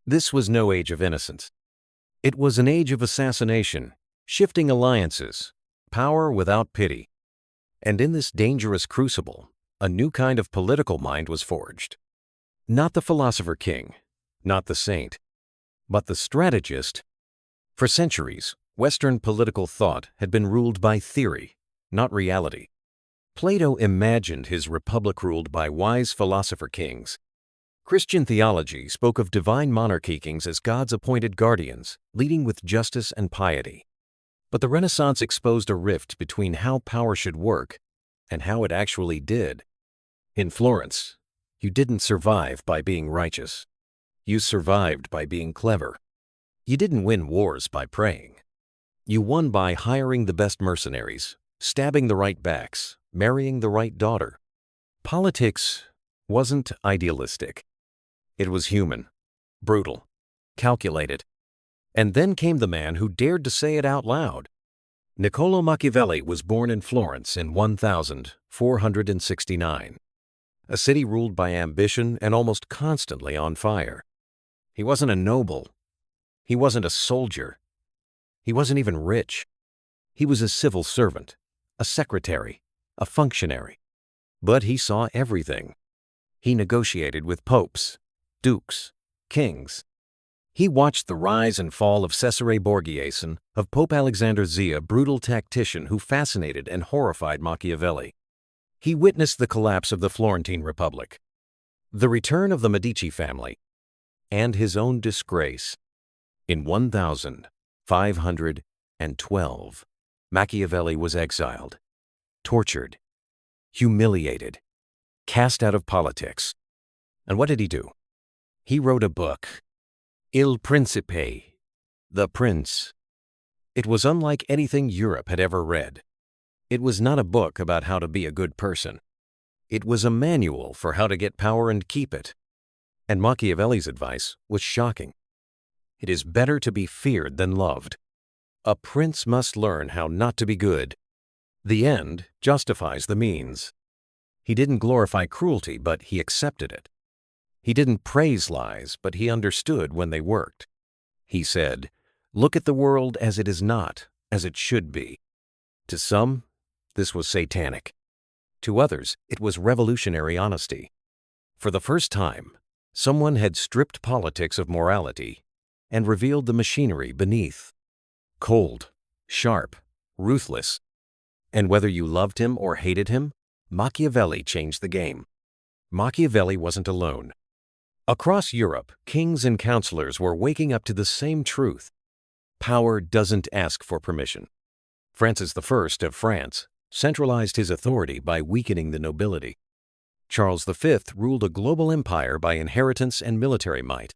This was no age of innocence. It was an age of assassination, shifting alliances, power without pity. And in this dangerous crucible, a new kind of political mind was forged. Not the philosopher king, not the saint, but the strategist. For centuries, Western political thought had been ruled by theory, not reality. Plato imagined his republic ruled by wise philosopher kings. Christian theology spoke of divine monarchy kings as God's appointed guardians, leading with justice and piety. But the Renaissance exposed a rift between how power should work and how it actually did. In Florence, you didn't survive by being righteous. You survived by being clever. You didn't win wars by praying. You won by hiring the best mercenaries, stabbing the right backs, marrying the right daughter. Politics wasn't idealistic. It was human, brutal, calculated. And then came the man who dared to say it out loud. Niccolò Machiavelli was born in Florence in 1469, a city ruled by ambition and almost constantly on fire. He wasn't a noble. He wasn't a soldier. He wasn't even rich. He was a civil servant, a secretary, a functionary. But he saw everything. He negotiated with popes, dukes, kings. He watched the rise and fall of Cesare Borgiason, of Pope Alexander Zia, brutal tactician who fascinated and horrified Machiavelli. He witnessed the collapse of the Florentine Republic, the return of the Medici family, and his own disgrace. In 1512, Machiavelli was exiled, tortured, humiliated, cast out of politics. And what did he do? He wrote a book, Il Principe, The Prince. It was unlike anything Europe had ever read. It was not a book about how to be a good person. It was a manual for how to get power and keep it. And Machiavelli's advice was shocking. It is better to be feared than loved. A prince must learn how not to be good. The end justifies the means. He didn't glorify cruelty, but he accepted it. He didn't praise lies, but he understood when they worked. He said, "Look at the world as it is not, as it should be." To some, this was satanic. To others, it was revolutionary honesty. For the first time, someone had stripped politics of morality and revealed the machinery beneath. Cold, sharp, ruthless. And whether you loved him or hated him, Machiavelli changed the game. Machiavelli wasn't alone. Across Europe, kings and counselors were waking up to the same truth. Power doesn't ask for permission. Francis I of France centralized his authority by weakening the nobility. Charles V ruled a global empire by inheritance and military might.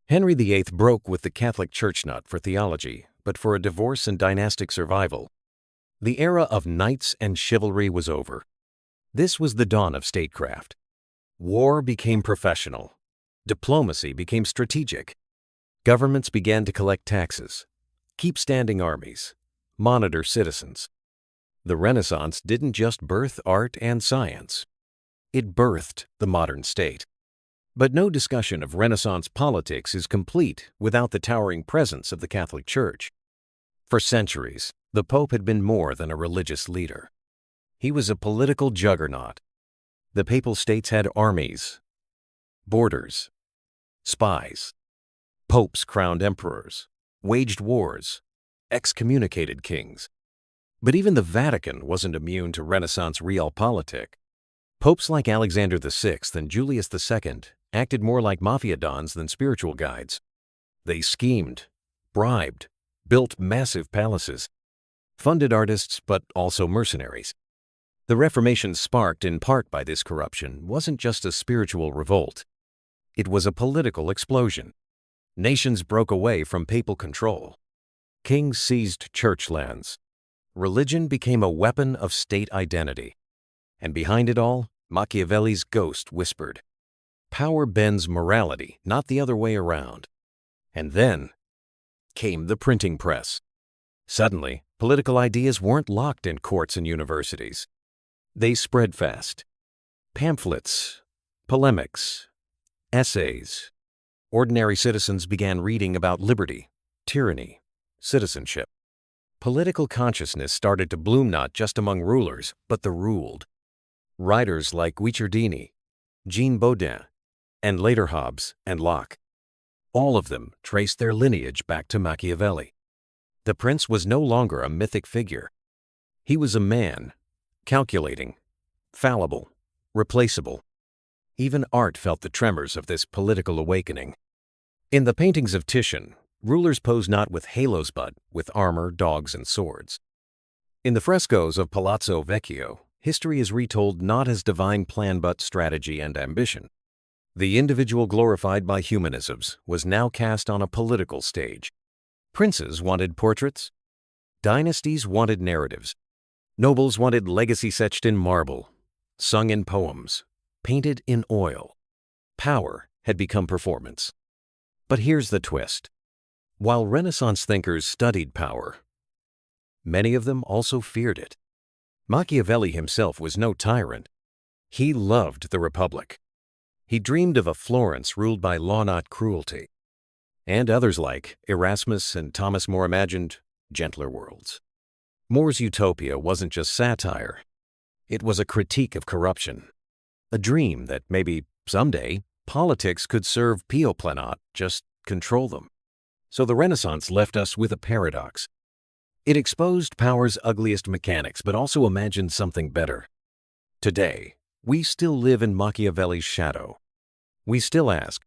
Henry VIII broke with the Catholic Church not for theology, but for a divorce and dynastic survival. The era of knights and chivalry was over. This was the dawn of statecraft. War became professional. Diplomacy became strategic. Governments began to collect taxes, keep standing armies, monitor citizens. The Renaissance didn't just birth art and science. It birthed the modern state. But no discussion of Renaissance politics is complete without the towering presence of the Catholic Church. For centuries, the Pope had been more than a religious leader. He was a political juggernaut. The Papal States had armies, borders, spies. Popes crowned emperors, waged wars, excommunicated kings. But even the Vatican wasn't immune to Renaissance realpolitik. Popes like Alexander VI and Julius II acted more like mafia dons than spiritual guides. They schemed, bribed, built massive palaces, funded artists but also mercenaries. The Reformation, sparked in part by this corruption, wasn't just a spiritual revolt. It was a political explosion. Nations broke away from papal control. Kings seized church lands. Religion became a weapon of state identity. And behind it all, Machiavelli's ghost whispered, "Power bends morality, not the other way around." And then came the printing press. Suddenly, political ideas weren't locked in courts and universities. They spread fast. Pamphlets, polemics, essays. Ordinary citizens began reading about liberty, tyranny, citizenship. Political consciousness started to bloom not just among rulers, but the ruled. Writers like Guicciardini, Jean Bodin, and later Hobbes and Locke. All of them traced their lineage back to Machiavelli. The prince was no longer a mythic figure. He was a man, calculating, fallible, replaceable. Even art felt the tremors of this political awakening. In the paintings of Titian, rulers posed not with halos but with armor, dogs, and swords. In the frescoes of Palazzo Vecchio, history is retold not as divine plan but strategy and ambition. The individual, glorified by humanisms, was now cast on a political stage. Princes wanted portraits. Dynasties wanted narratives. Nobles wanted legacies etched in marble, sung in poems, painted in oil. Power had become performance. But here's the twist. While Renaissance thinkers studied power, many of them also feared it. Machiavelli himself was no tyrant. He loved the Republic. He dreamed of a Florence ruled by law, not cruelty. And others like Erasmus and Thomas More imagined gentler worlds. More's utopia wasn't just satire. It was a critique of corruption. A dream that maybe someday politics could serve Pio Plenot, just control them. So the Renaissance left us with a paradox. It exposed power's ugliest mechanics, but also imagined something better. Today, we still live in Machiavelli's shadow. We still ask,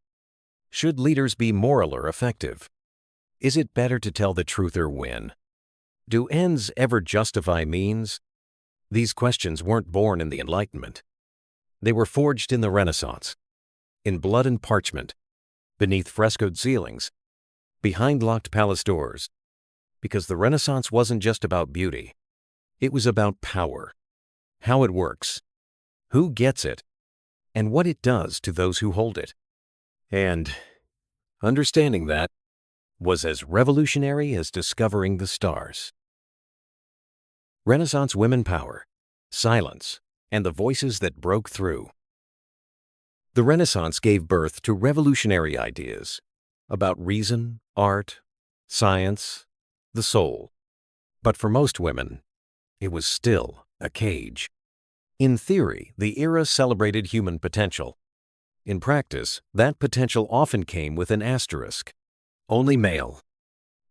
should leaders be moral or effective? Is it better to tell the truth or win? Do ends ever justify means? These questions weren't born in the Enlightenment. They were forged in the Renaissance, in blood and parchment, beneath frescoed ceilings, behind locked palace doors, because the Renaissance wasn't just about beauty. It was about power, how it works, who gets it, and what it does to those who hold it. And understanding that was as revolutionary as discovering the stars. Renaissance women power, silence, and the voices that broke through. The Renaissance gave birth to revolutionary ideas about reason, art, science, the soul. But for most women, it was still a cage. In theory, the era celebrated human potential. In practice, that potential often came with an asterisk: only male.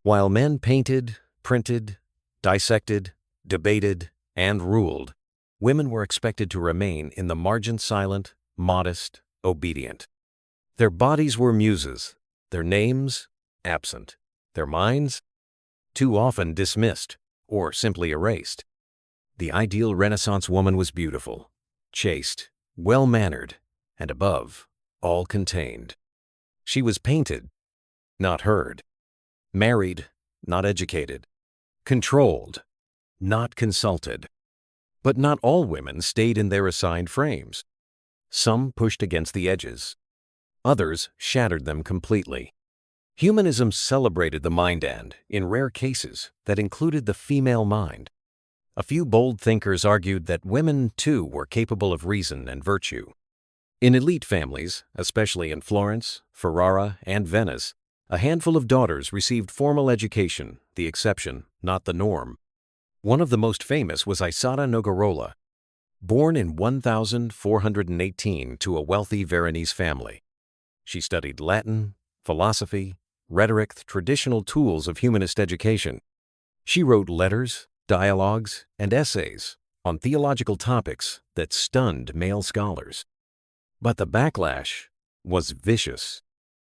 While men painted, printed, dissected, debated, and ruled, women were expected to remain in the margin, silent, modest, obedient. Their bodies were muses, their names absent, their minds too often dismissed or simply erased. The ideal Renaissance woman was beautiful, chaste, well-mannered, and above all contained. She was painted, not heard; married, not educated; controlled, not consulted. But not all women stayed in their assigned frames. Some pushed against the edges. Others shattered them completely. Humanism celebrated the mind and, in rare cases, that included the female mind. A few bold thinkers argued that women, too, were capable of reason and virtue. In elite families, especially in Florence, Ferrara, and Venice, a handful of daughters received formal education, the exception, not the norm. One of the most famous was Isata Nogarola, born in 1418 to a wealthy Veronese family. She studied Latin, philosophy, rhetoric, the traditional tools of humanist education. She wrote letters, dialogues, and essays on theological topics that stunned male scholars. But the backlash was vicious.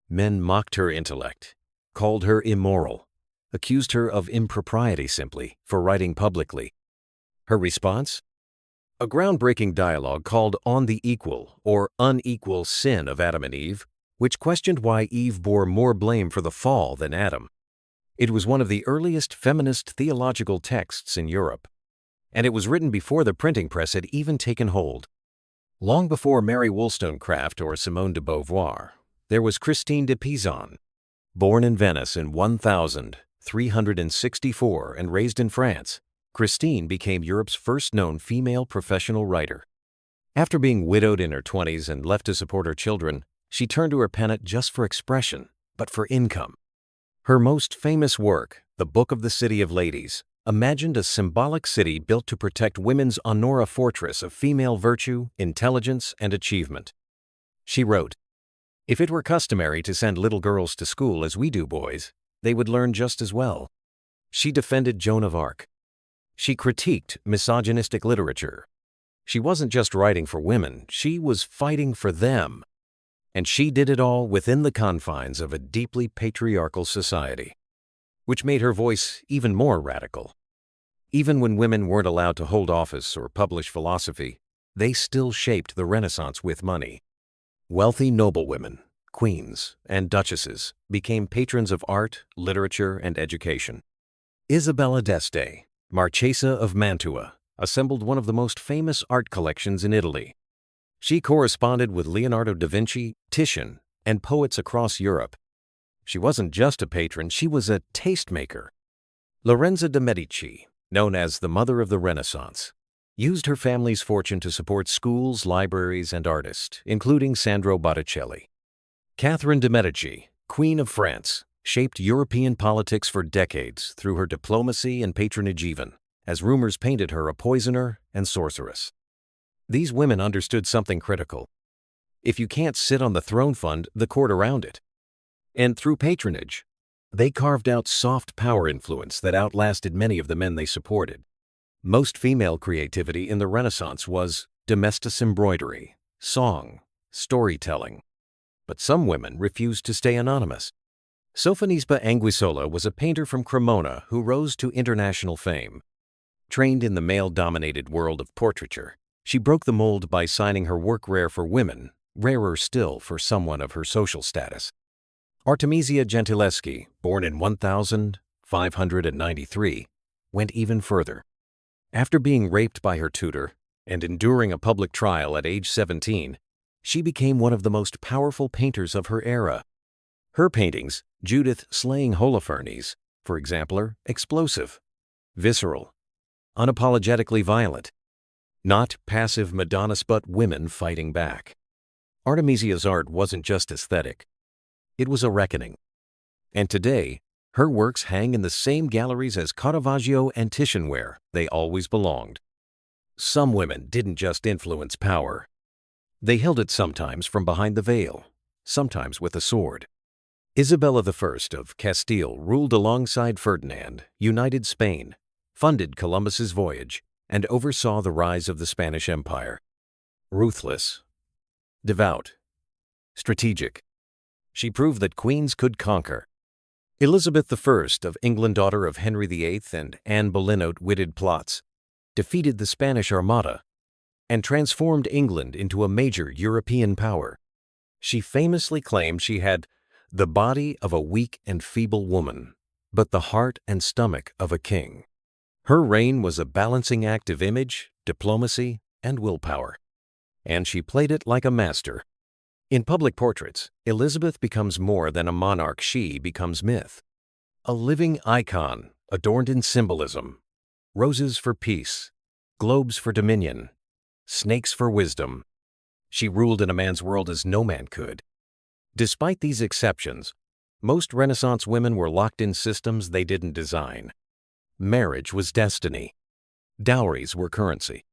Men mocked her intellect, called her immoral, accused her of impropriety simply for writing publicly. Her response? A groundbreaking dialogue called On the Equal or Unequal Sin of Adam and Eve, which questioned why Eve bore more blame for the fall than Adam. It was one of the earliest feminist theological texts in Europe, and it was written before the printing press had even taken hold. Long before Mary Wollstonecraft or Simone de Beauvoir, there was Christine de Pizan. Born in Venice in 1364 and raised in France, Christine became Europe's first known female professional writer. After being widowed in her 20s and left to support her children, she turned to her pen not just for expression, but for income. Her most famous work, The Book of the City of Ladies, imagined a symbolic city built to protect women's Honora fortress of female virtue, intelligence, and achievement. She wrote, "If it were customary to send little girls to school as we do boys, they would learn just as well." She defended Joan of Arc. She critiqued misogynistic literature. She wasn't just writing for women, she was fighting for them. And she did it all within the confines of a deeply patriarchal society, which made her voice even more radical. Even when women weren't allowed to hold office or publish philosophy, they still shaped the Renaissance with money. Wealthy noblewomen, queens, and duchesses became patrons of art, literature, and education. Isabella d'Este, Marchesa of Mantua, assembled one of the most famous art collections in Italy. She corresponded with Leonardo da Vinci, Titian, and poets across Europe. She wasn't just a patron, she was a tastemaker. Lorenza de' Medici, known as the Mother of the Renaissance, used her family's fortune to support schools, libraries, and artists, including Sandro Botticelli. Catherine de' Medici, Queen of France, shaped European politics for decades through her diplomacy and patronage even, as rumors painted her a poisoner and sorceress. These women understood something critical. If you can't sit on the throne, fund the court around it. And through patronage, they carved out soft power influence that outlasted many of the men they supported. Most female creativity in the Renaissance was domestic embroidery, song, storytelling. But some women refused to stay anonymous. Sofonisba Anguissola was a painter from Cremona who rose to international fame. Trained in the male-dominated world of portraiture, she broke the mold by signing her work rare for women, rarer still for someone of her social status. Artemisia Gentileschi, born in 1593, went even further. After being raped by her tutor and enduring a public trial at age 17, she became one of the most powerful painters of her era. Her paintings, Judith slaying Holofernes, for example, are explosive, visceral, unapologetically violent, not passive Madonnas but women fighting back. Artemisia's art wasn't just aesthetic. It was a reckoning. And today, her works hang in the same galleries as Caravaggio and Titian where they always belonged. Some women didn't just influence power. They held it sometimes from behind the veil, sometimes with a sword. Isabella I of Castile ruled alongside Ferdinand, united Spain, funded Columbus's voyage, and oversaw the rise of the Spanish Empire. Ruthless, devout, strategic. She proved that queens could conquer. Elizabeth I of England, daughter of Henry VIII and Anne Boleyn, outwitted plots, defeated the Spanish Armada, and transformed England into a major European power. She famously claimed she had the body of a weak and feeble woman, but the heart and stomach of a king. Her reign was a balancing act of image, diplomacy, and willpower, and she played it like a master. In public portraits, Elizabeth becomes more than a monarch. She becomes myth. A living icon, adorned in symbolism. Roses for peace, globes for dominion, snakes for wisdom. She ruled in a man's world as no man could. Despite these exceptions, most Renaissance women were locked in systems they didn't design. Marriage was destiny. Dowries were currency.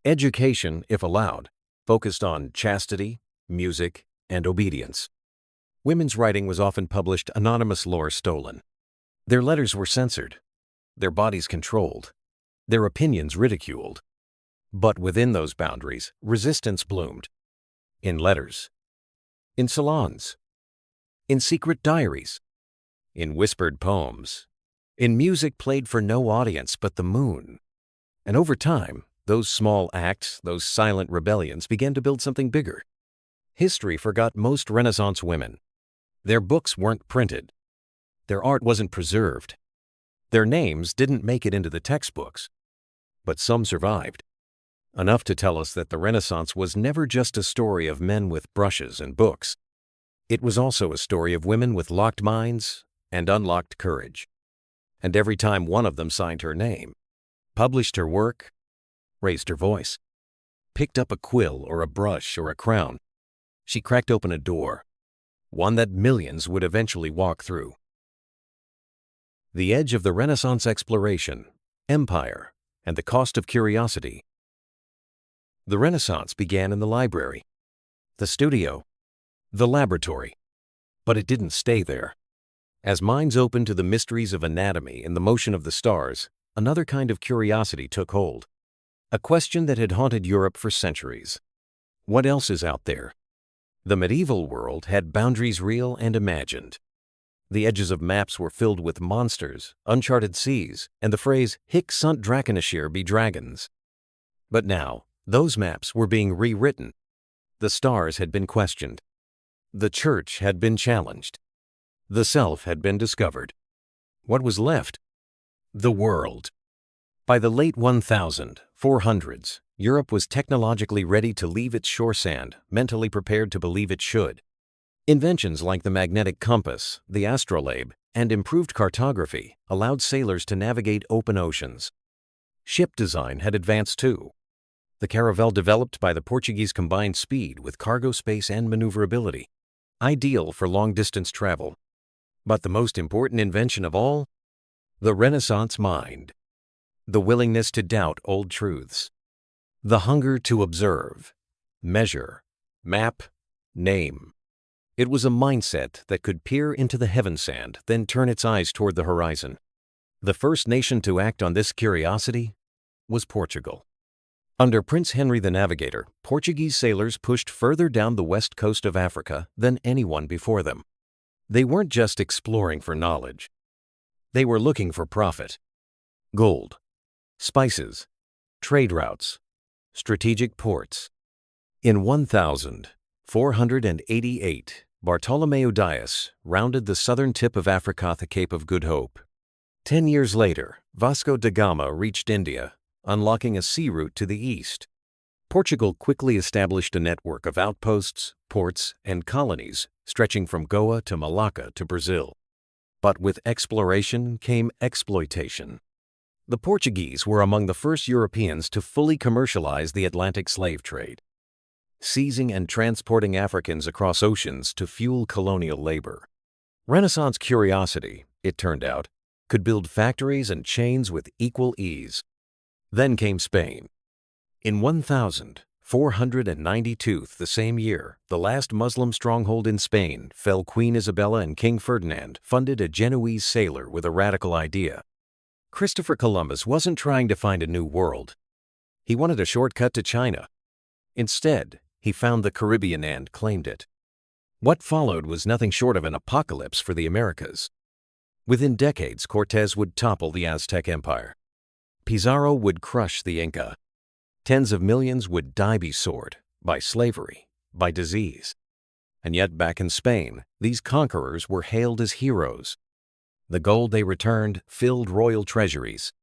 Education, if allowed, focused on chastity, music, and obedience. Women's writing was often published anonymous, lore stolen. Their letters were censored, their bodies controlled, their opinions ridiculed. But within those boundaries, resistance bloomed. In letters, in salons, in secret diaries, in whispered poems, in music played for no audience but the moon. And over time, those small acts, those silent rebellions began to build something bigger. History forgot most Renaissance women. Their books weren't printed. Their art wasn't preserved. Their names didn't make it into the textbooks. But some survived. Enough to tell us that the Renaissance was never just a story of men with brushes and books. It was also a story of women with locked minds and unlocked courage. And every time one of them signed her name, published her work, raised her voice, picked up a quill or a brush or a crown, she cracked open a door, one that millions would eventually walk through. The edge of the Renaissance exploration, empire, and the cost of curiosity. The Renaissance began in the library, the studio, the laboratory. But it didn't stay there. As minds opened to the mysteries of anatomy and the motion of the stars, another kind of curiosity took hold. A question that had haunted Europe for centuries. What else is out there? The medieval world had boundaries real and imagined. The edges of maps were filled with monsters, uncharted seas, and the phrase "Hic sunt draconischer be dragons." But now, those maps were being rewritten. The stars had been questioned. The church had been challenged. The self had been discovered. What was left? The world. By the late 1400s, Europe was technologically ready to leave its shore sand, mentally prepared to believe it should. Inventions like the magnetic compass, the astrolabe, and improved cartography allowed sailors to navigate open oceans. Ship design had advanced too. The caravel developed by the Portuguese combined speed with cargo space and maneuverability, ideal for long-distance travel. But the most important invention of all? The Renaissance mind. The willingness to doubt old truths. The hunger to observe, measure, map, name. It was a mindset that could peer into the heaven sand, then turn its eyes toward the horizon. The first nation to act on this curiosity was Portugal. Under Prince Henry the Navigator, Portuguese sailors pushed further down the west coast of Africa than anyone before them. They weren't just exploring for knowledge. They were looking for profit. Gold, spices, trade routes, strategic ports. In 1488, Bartolomeu Dias rounded the southern tip of Africa, the Cape of Good Hope. 10 years later, Vasco da Gama reached India, unlocking a sea route to the east. Portugal quickly established a network of outposts, ports, and colonies stretching from Goa to Malacca to Brazil. But with exploration came exploitation. The Portuguese were among the first Europeans to fully commercialize the Atlantic slave trade, seizing and transporting Africans across oceans to fuel colonial labor. Renaissance curiosity, it turned out, could build factories and chains with equal ease. Then came Spain. In 1492, the same year, the last Muslim stronghold in Spain fell. Queen Isabella and King Ferdinand funded a Genoese sailor with a radical idea. Christopher Columbus wasn't trying to find a new world. He wanted a shortcut to China. Instead, he found the Caribbean and claimed it. What followed was nothing short of an apocalypse for the Americas. Within decades, Cortés would topple the Aztec Empire. Pizarro would crush the Inca. Tens of millions would die by sword, by slavery, by disease. And yet back in Spain, these conquerors were hailed as heroes. The gold they returned filled royal treasuries,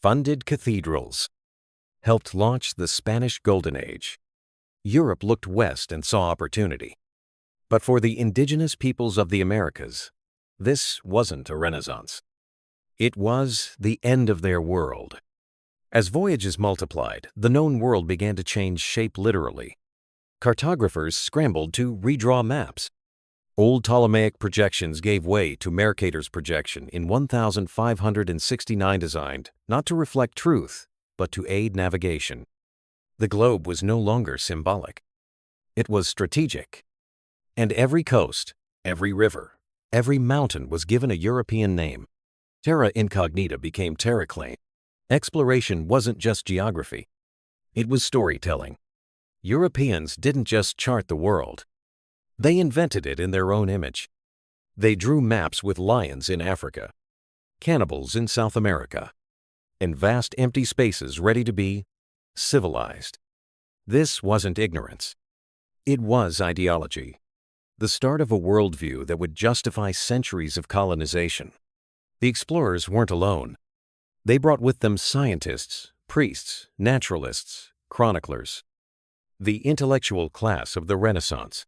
funded cathedrals, helped launch the Spanish Golden Age. Europe looked west and saw opportunity. But for the indigenous peoples of the Americas, this wasn't a renaissance. It was the end of their world. As voyages multiplied, the known world began to change shape literally. Cartographers scrambled to redraw maps. Old Ptolemaic projections gave way to Mercator's projection in 1569, designed not to reflect truth, but to aid navigation. The globe was no longer symbolic. It was strategic. And every coast, every river, every mountain was given a European name. Terra incognita became terraclaim. Exploration wasn't just geography. It was storytelling. Europeans didn't just chart the world. They invented it in their own image. They drew maps with lions in Africa, cannibals in South America, and vast empty spaces ready to be civilized. This wasn't ignorance. It was ideology. The start of a worldview that would justify centuries of colonization. The explorers weren't alone. They brought with them scientists, priests, naturalists, chroniclers, the intellectual class of the Renaissance.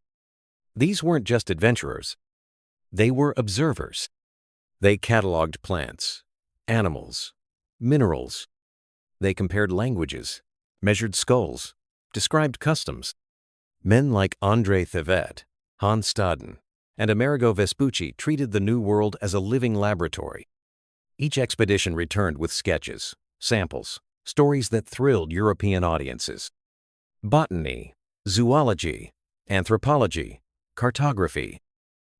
These weren't just adventurers. They were observers. They cataloged plants, animals, minerals. They compared languages, measured skulls, described customs. Men like André Thevet, Hans Staden, and Amerigo Vespucci treated the New World as a living laboratory. Each expedition returned with sketches, samples, stories that thrilled European audiences. Botany, zoology, anthropology, cartography.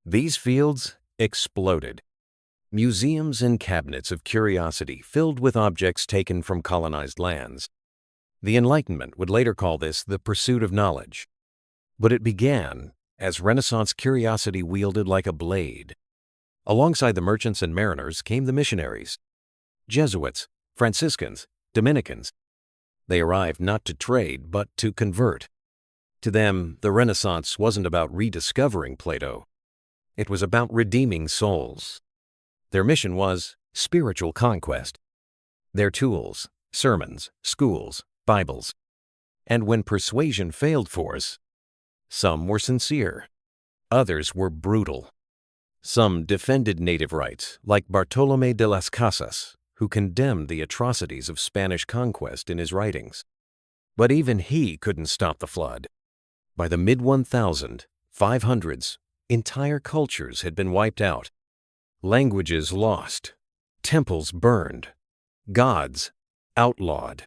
These fields exploded. Museums and cabinets of curiosity filled with objects taken from colonized lands. The Enlightenment would later call this the pursuit of knowledge. But it began as Renaissance curiosity wielded like a blade. Alongside the merchants and mariners came the missionaries. Jesuits, Franciscans, Dominicans. They arrived not to trade, but to convert. To them, the Renaissance wasn't about rediscovering Plato. It was about redeeming souls. Their mission was spiritual conquest. Their tools, sermons, schools, Bibles. And when persuasion failed force, some were sincere, others were brutal. Some defended native rights, like Bartolomé de las Casas, who condemned the atrocities of Spanish conquest in his writings. But even he couldn't stop the flood. By the mid-1500s, entire cultures had been wiped out, languages lost, temples burned, gods outlawed.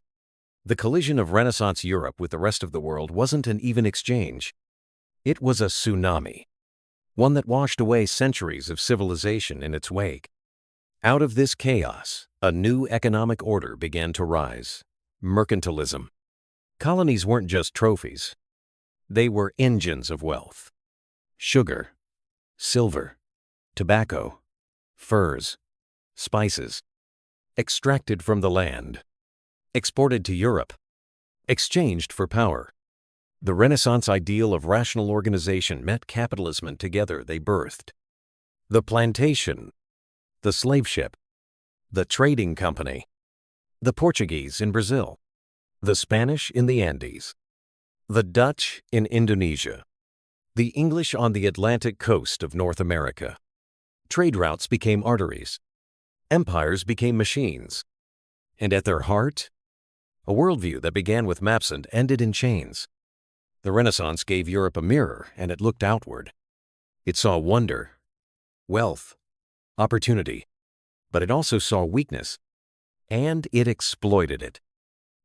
The collision of Renaissance Europe with the rest of the world wasn't an even exchange. It was a tsunami, one that washed away centuries of civilization in its wake. Out of this chaos, a new economic order began to rise: mercantilism. Colonies weren't just trophies. They were engines of wealth. Sugar, silver, tobacco, furs, spices, extracted from the land, exported to Europe, exchanged for power. The Renaissance ideal of rational organization met capitalism, and together they birthed the plantation, the slave ship, the trading company, the Portuguese in Brazil, the Spanish in the Andes, the Dutch in Indonesia, the English on the Atlantic coast of North America. Trade routes became arteries. Empires became machines. And at their heart, a worldview that began with maps and ended in chains. The Renaissance gave Europe a mirror, and it looked outward. It saw wonder, wealth, opportunity, but it also saw weakness, and it exploited it.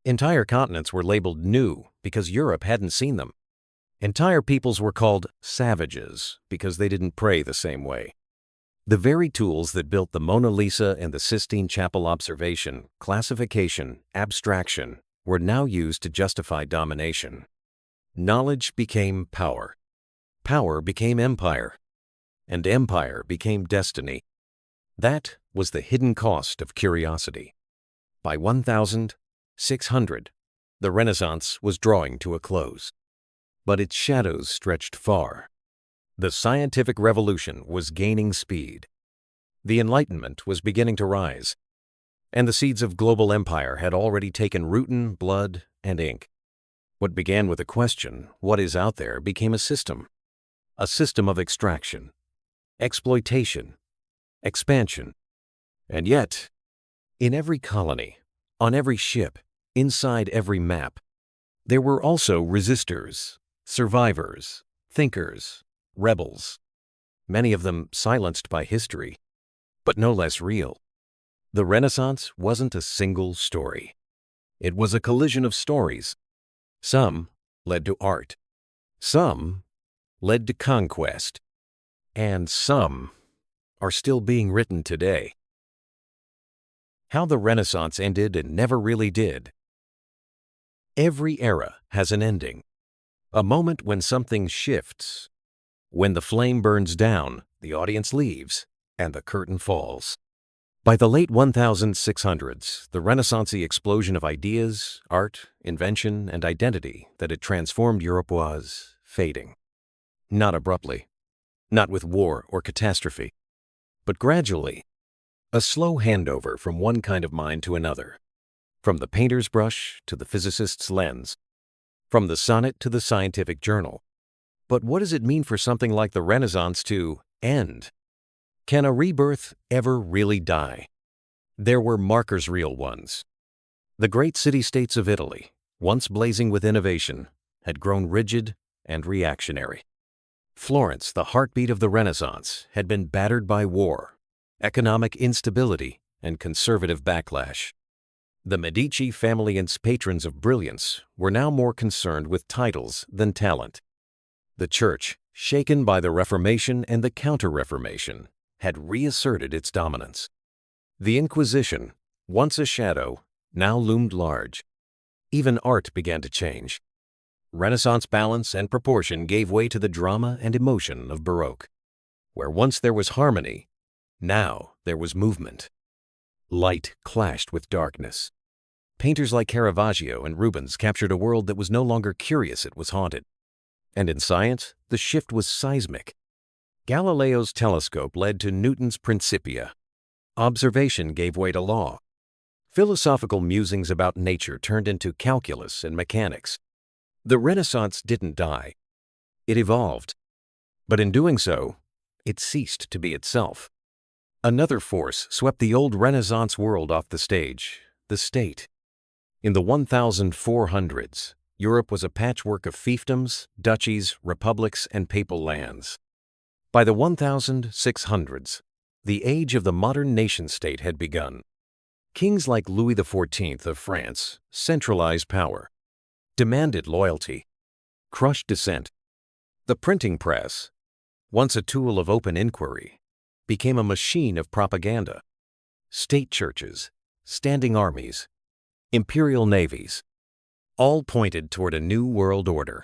Entire continents were labeled new because Europe hadn't seen them. Entire peoples were called savages because they didn't pray the same way. The very tools that built the Mona Lisa and the Sistine Chapel observation, classification, abstraction, were now used to justify domination. Knowledge became power. Power became empire. And empire became destiny. That was the hidden cost of curiosity. By 1600, the Renaissance was drawing to a close. But its shadows stretched far. The scientific revolution was gaining speed. The Enlightenment was beginning to rise. And the seeds of global empire had already taken root in blood and ink. What began with a question, what is out there, became a system of extraction, exploitation, expansion. And yet, in every colony, on every ship, inside every map, there were also resistors, survivors, thinkers, rebels, many of them silenced by history, but no less real. The Renaissance wasn't a single story. It was a collision of stories. Some led to art, some led to conquest, and some are still being written today. How the Renaissance ended and never really did. Every era has an ending, a moment when something shifts. When the flame burns down, the audience leaves, and the curtain falls. By the late 1600s, the Renaissance explosion of ideas, art, invention, and identity that had transformed Europe was fading. Not abruptly, not with war or catastrophe, but gradually, a slow handover from one kind of mind to another, from the painter's brush to the physicist's lens, from the sonnet to the scientific journal. But what does it mean for something like the Renaissance to end? Can a rebirth ever really die? There were markers, real ones. The great city-states of Italy, once blazing with innovation, had grown rigid and reactionary. Florence, the heartbeat of the Renaissance, had been battered by war, economic instability, and conservative backlash. The Medici family and patrons of brilliance were now more concerned with titles than talent. The Church, shaken by the Reformation and the Counter-Reformation, had reasserted its dominance. The Inquisition, once a shadow, now loomed large. Even art began to change. Renaissance balance and proportion gave way to the drama and emotion of Baroque. Where once there was harmony, now there was movement. Light clashed with darkness. Painters like Caravaggio and Rubens captured a world that was no longer curious, it was haunted. And in science, the shift was seismic. Galileo's telescope led to Newton's Principia. Observation gave way to law. Philosophical musings about nature turned into calculus and mechanics. The Renaissance didn't die. It evolved. But in doing so, it ceased to be itself. Another force swept the old Renaissance world off the stage, the state. In the 1400s, Europe was a patchwork of fiefdoms, duchies, republics, and papal lands. By the 1600s, the age of the modern nation-state had begun. Kings like Louis XIV of France centralized power, demanded loyalty, crushed dissent. The printing press, once a tool of open inquiry, became a machine of propaganda. State churches, standing armies, imperial navies, all pointed toward a new world order.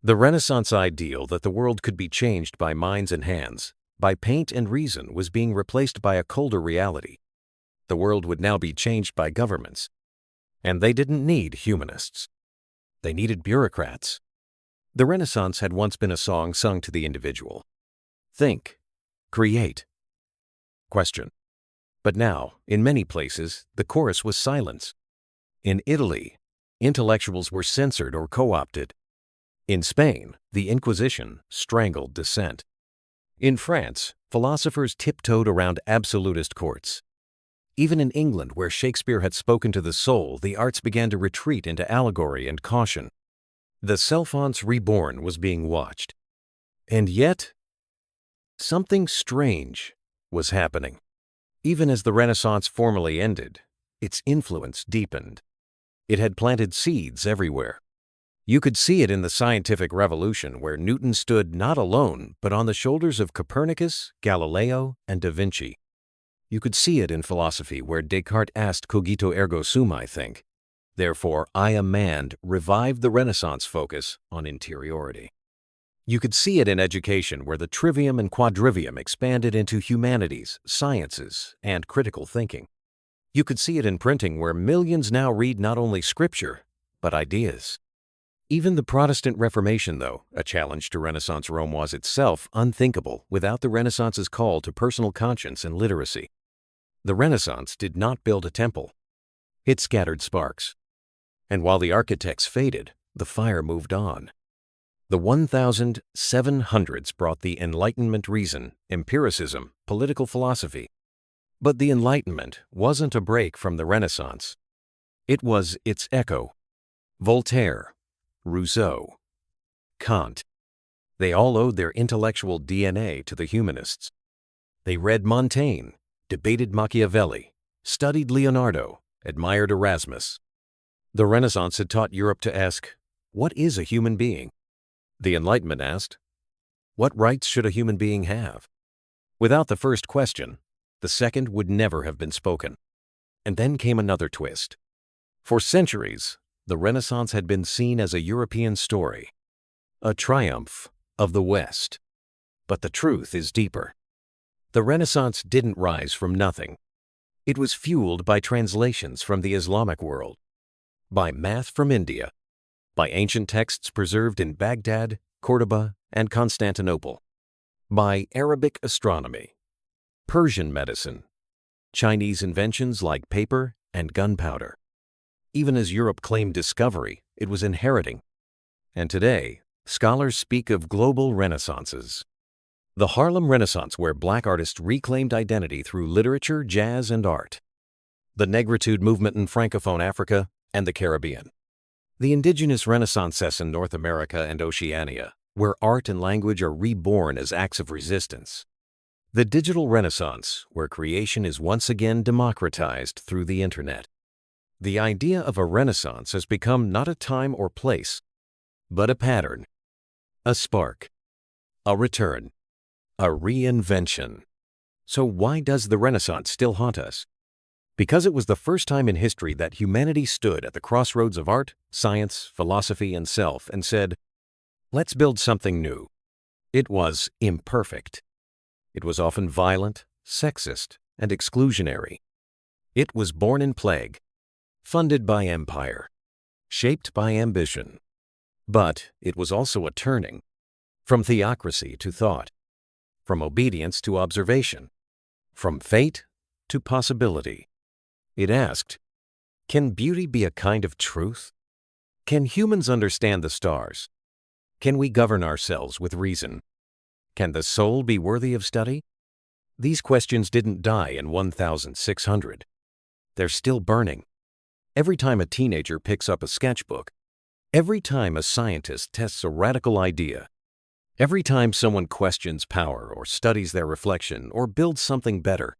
The Renaissance ideal that the world could be changed by minds and hands, by paint and reason, was being replaced by a colder reality. The world would now be changed by governments. And they didn't need humanists. They needed bureaucrats. The Renaissance had once been a song sung to the individual. Think, create, question. But now, in many places, the chorus was silence. In Italy, intellectuals were censored or co-opted. In Spain, the Inquisition strangled dissent. In France, philosophers tiptoed around absolutist courts. Even in England, where Shakespeare had spoken to the soul, the arts began to retreat into allegory and caution. The Self-Once reborn was being watched. And yet, something strange was happening. Even as the Renaissance formally ended, its influence deepened. It had planted seeds everywhere. You could see it in the scientific revolution, where Newton stood not alone, but on the shoulders of Copernicus, Galileo, and da Vinci. You could see it in philosophy, where Descartes asked cogito ergo sum, I think. Therefore, I am man revived the Renaissance focus on interiority. You could see it in education, where the trivium and quadrivium expanded into humanities, sciences, and critical thinking. You could see it in printing, where millions now read not only scripture, but ideas. Even the Protestant Reformation, though a challenge to Renaissance Rome, was itself unthinkable without the Renaissance's call to personal conscience and literacy. The Renaissance did not build a temple. It scattered sparks. And while the architects faded, the fire moved on. The 1700s brought the Enlightenment reason, empiricism, political philosophy. But the Enlightenment wasn't a break from the Renaissance. It was its echo. Voltaire, Rousseau, Kant. They all owed their intellectual DNA to the humanists. They read Montaigne, debated Machiavelli, studied Leonardo, admired Erasmus. The Renaissance had taught Europe to ask, what is a human being? The Enlightenment asked, what rights should a human being have? Without the first question, the second would never have been spoken. And then came another twist. For centuries, the Renaissance had been seen as a European story, a triumph of the West. But the truth is deeper. The Renaissance didn't rise from nothing. It was fueled by translations from the Islamic world, by math from India, by ancient texts preserved in Baghdad, Cordoba, and Constantinople, by Arabic astronomy, Persian medicine, Chinese inventions like paper and gunpowder. Even as Europe claimed discovery, it was inheriting. And today, scholars speak of global renaissances. The Harlem Renaissance, where Black artists reclaimed identity through literature, jazz, and art. The Negritude movement in Francophone Africa and the Caribbean. The indigenous Renaissances in North America and Oceania, where art and language are reborn as acts of resistance. The digital Renaissance, where creation is once again democratized through the Internet. The idea of a Renaissance has become not a time or place, but a pattern, a spark, a return, a reinvention. So why does the Renaissance still haunt us? Because it was the first time in history that humanity stood at the crossroads of art, science, philosophy, and self and said, let's build something new. It was imperfect. It was often violent, sexist, and exclusionary. It was born in plague, funded by empire, shaped by ambition. But it was also a turning, from theocracy to thought, from obedience to observation, from fate to possibility. It asked, can beauty be a kind of truth? Can humans understand the stars? Can we govern ourselves with reason? Can the soul be worthy of study? These questions didn't die in 1600. They're still burning. Every time a teenager picks up a sketchbook, every time a scientist tests a radical idea, every time someone questions power or studies their reflection or builds something better,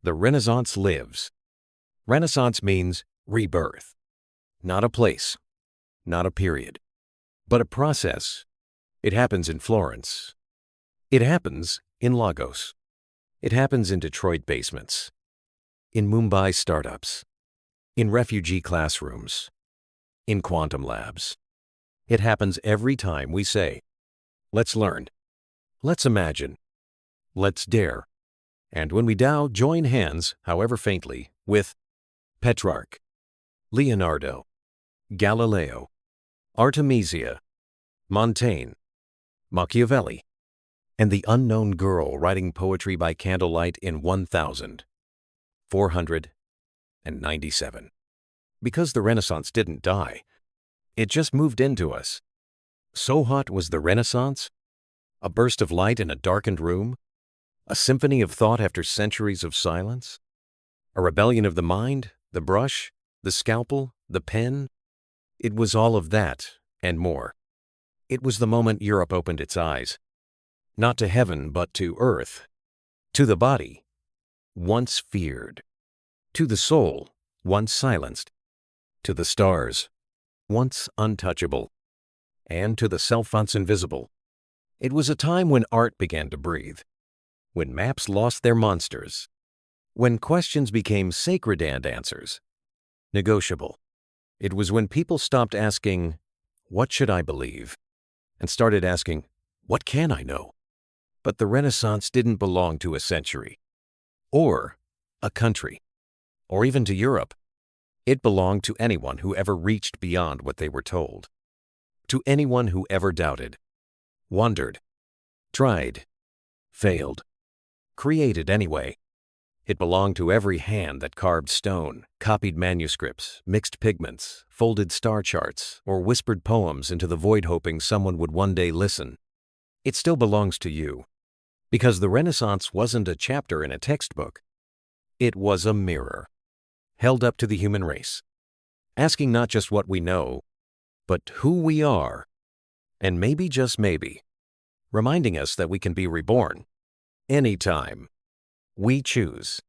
the Renaissance lives. Renaissance means rebirth. Not a place, not a period, but a process. It happens in Florence. It happens in Lagos. It happens in Detroit basements, in Mumbai startups, in refugee classrooms, in quantum labs. It happens every time we say, let's learn, let's imagine, let's dare. And when we join hands, however faintly, with Petrarch, Leonardo, Galileo, Artemisia, Montaigne, Machiavelli, and the unknown girl writing poetry by candlelight in 1497. Because the Renaissance didn't die, it just moved into us. So hot was the Renaissance? A burst of light in a darkened room? A symphony of thought after centuries of silence? A rebellion of the mind, the brush, the scalpel, the pen? It was all of that and more. It was the moment Europe opened its eyes. Not to heaven, but to earth. To the body, once feared. To the soul, once silenced. To the stars, once untouchable. And to the self once invisible. It was a time when art began to breathe. When maps lost their monsters. When questions became sacred and answers negotiable. It was when people stopped asking, "What should I believe?" and started asking, "What can I know?" But the Renaissance didn't belong to a century, or a country, or even to Europe. It belonged to anyone who ever reached beyond what they were told. To anyone who ever doubted, wondered, tried, failed, created anyway. It belonged to every hand that carved stone, copied manuscripts, mixed pigments, folded star charts, or whispered poems into the void hoping someone would one day listen. It still belongs to you, because the Renaissance wasn't a chapter in a textbook. It was a mirror, held up to the human race, asking not just what we know, but who we are, and maybe, just maybe, reminding us that we can be reborn anytime we choose.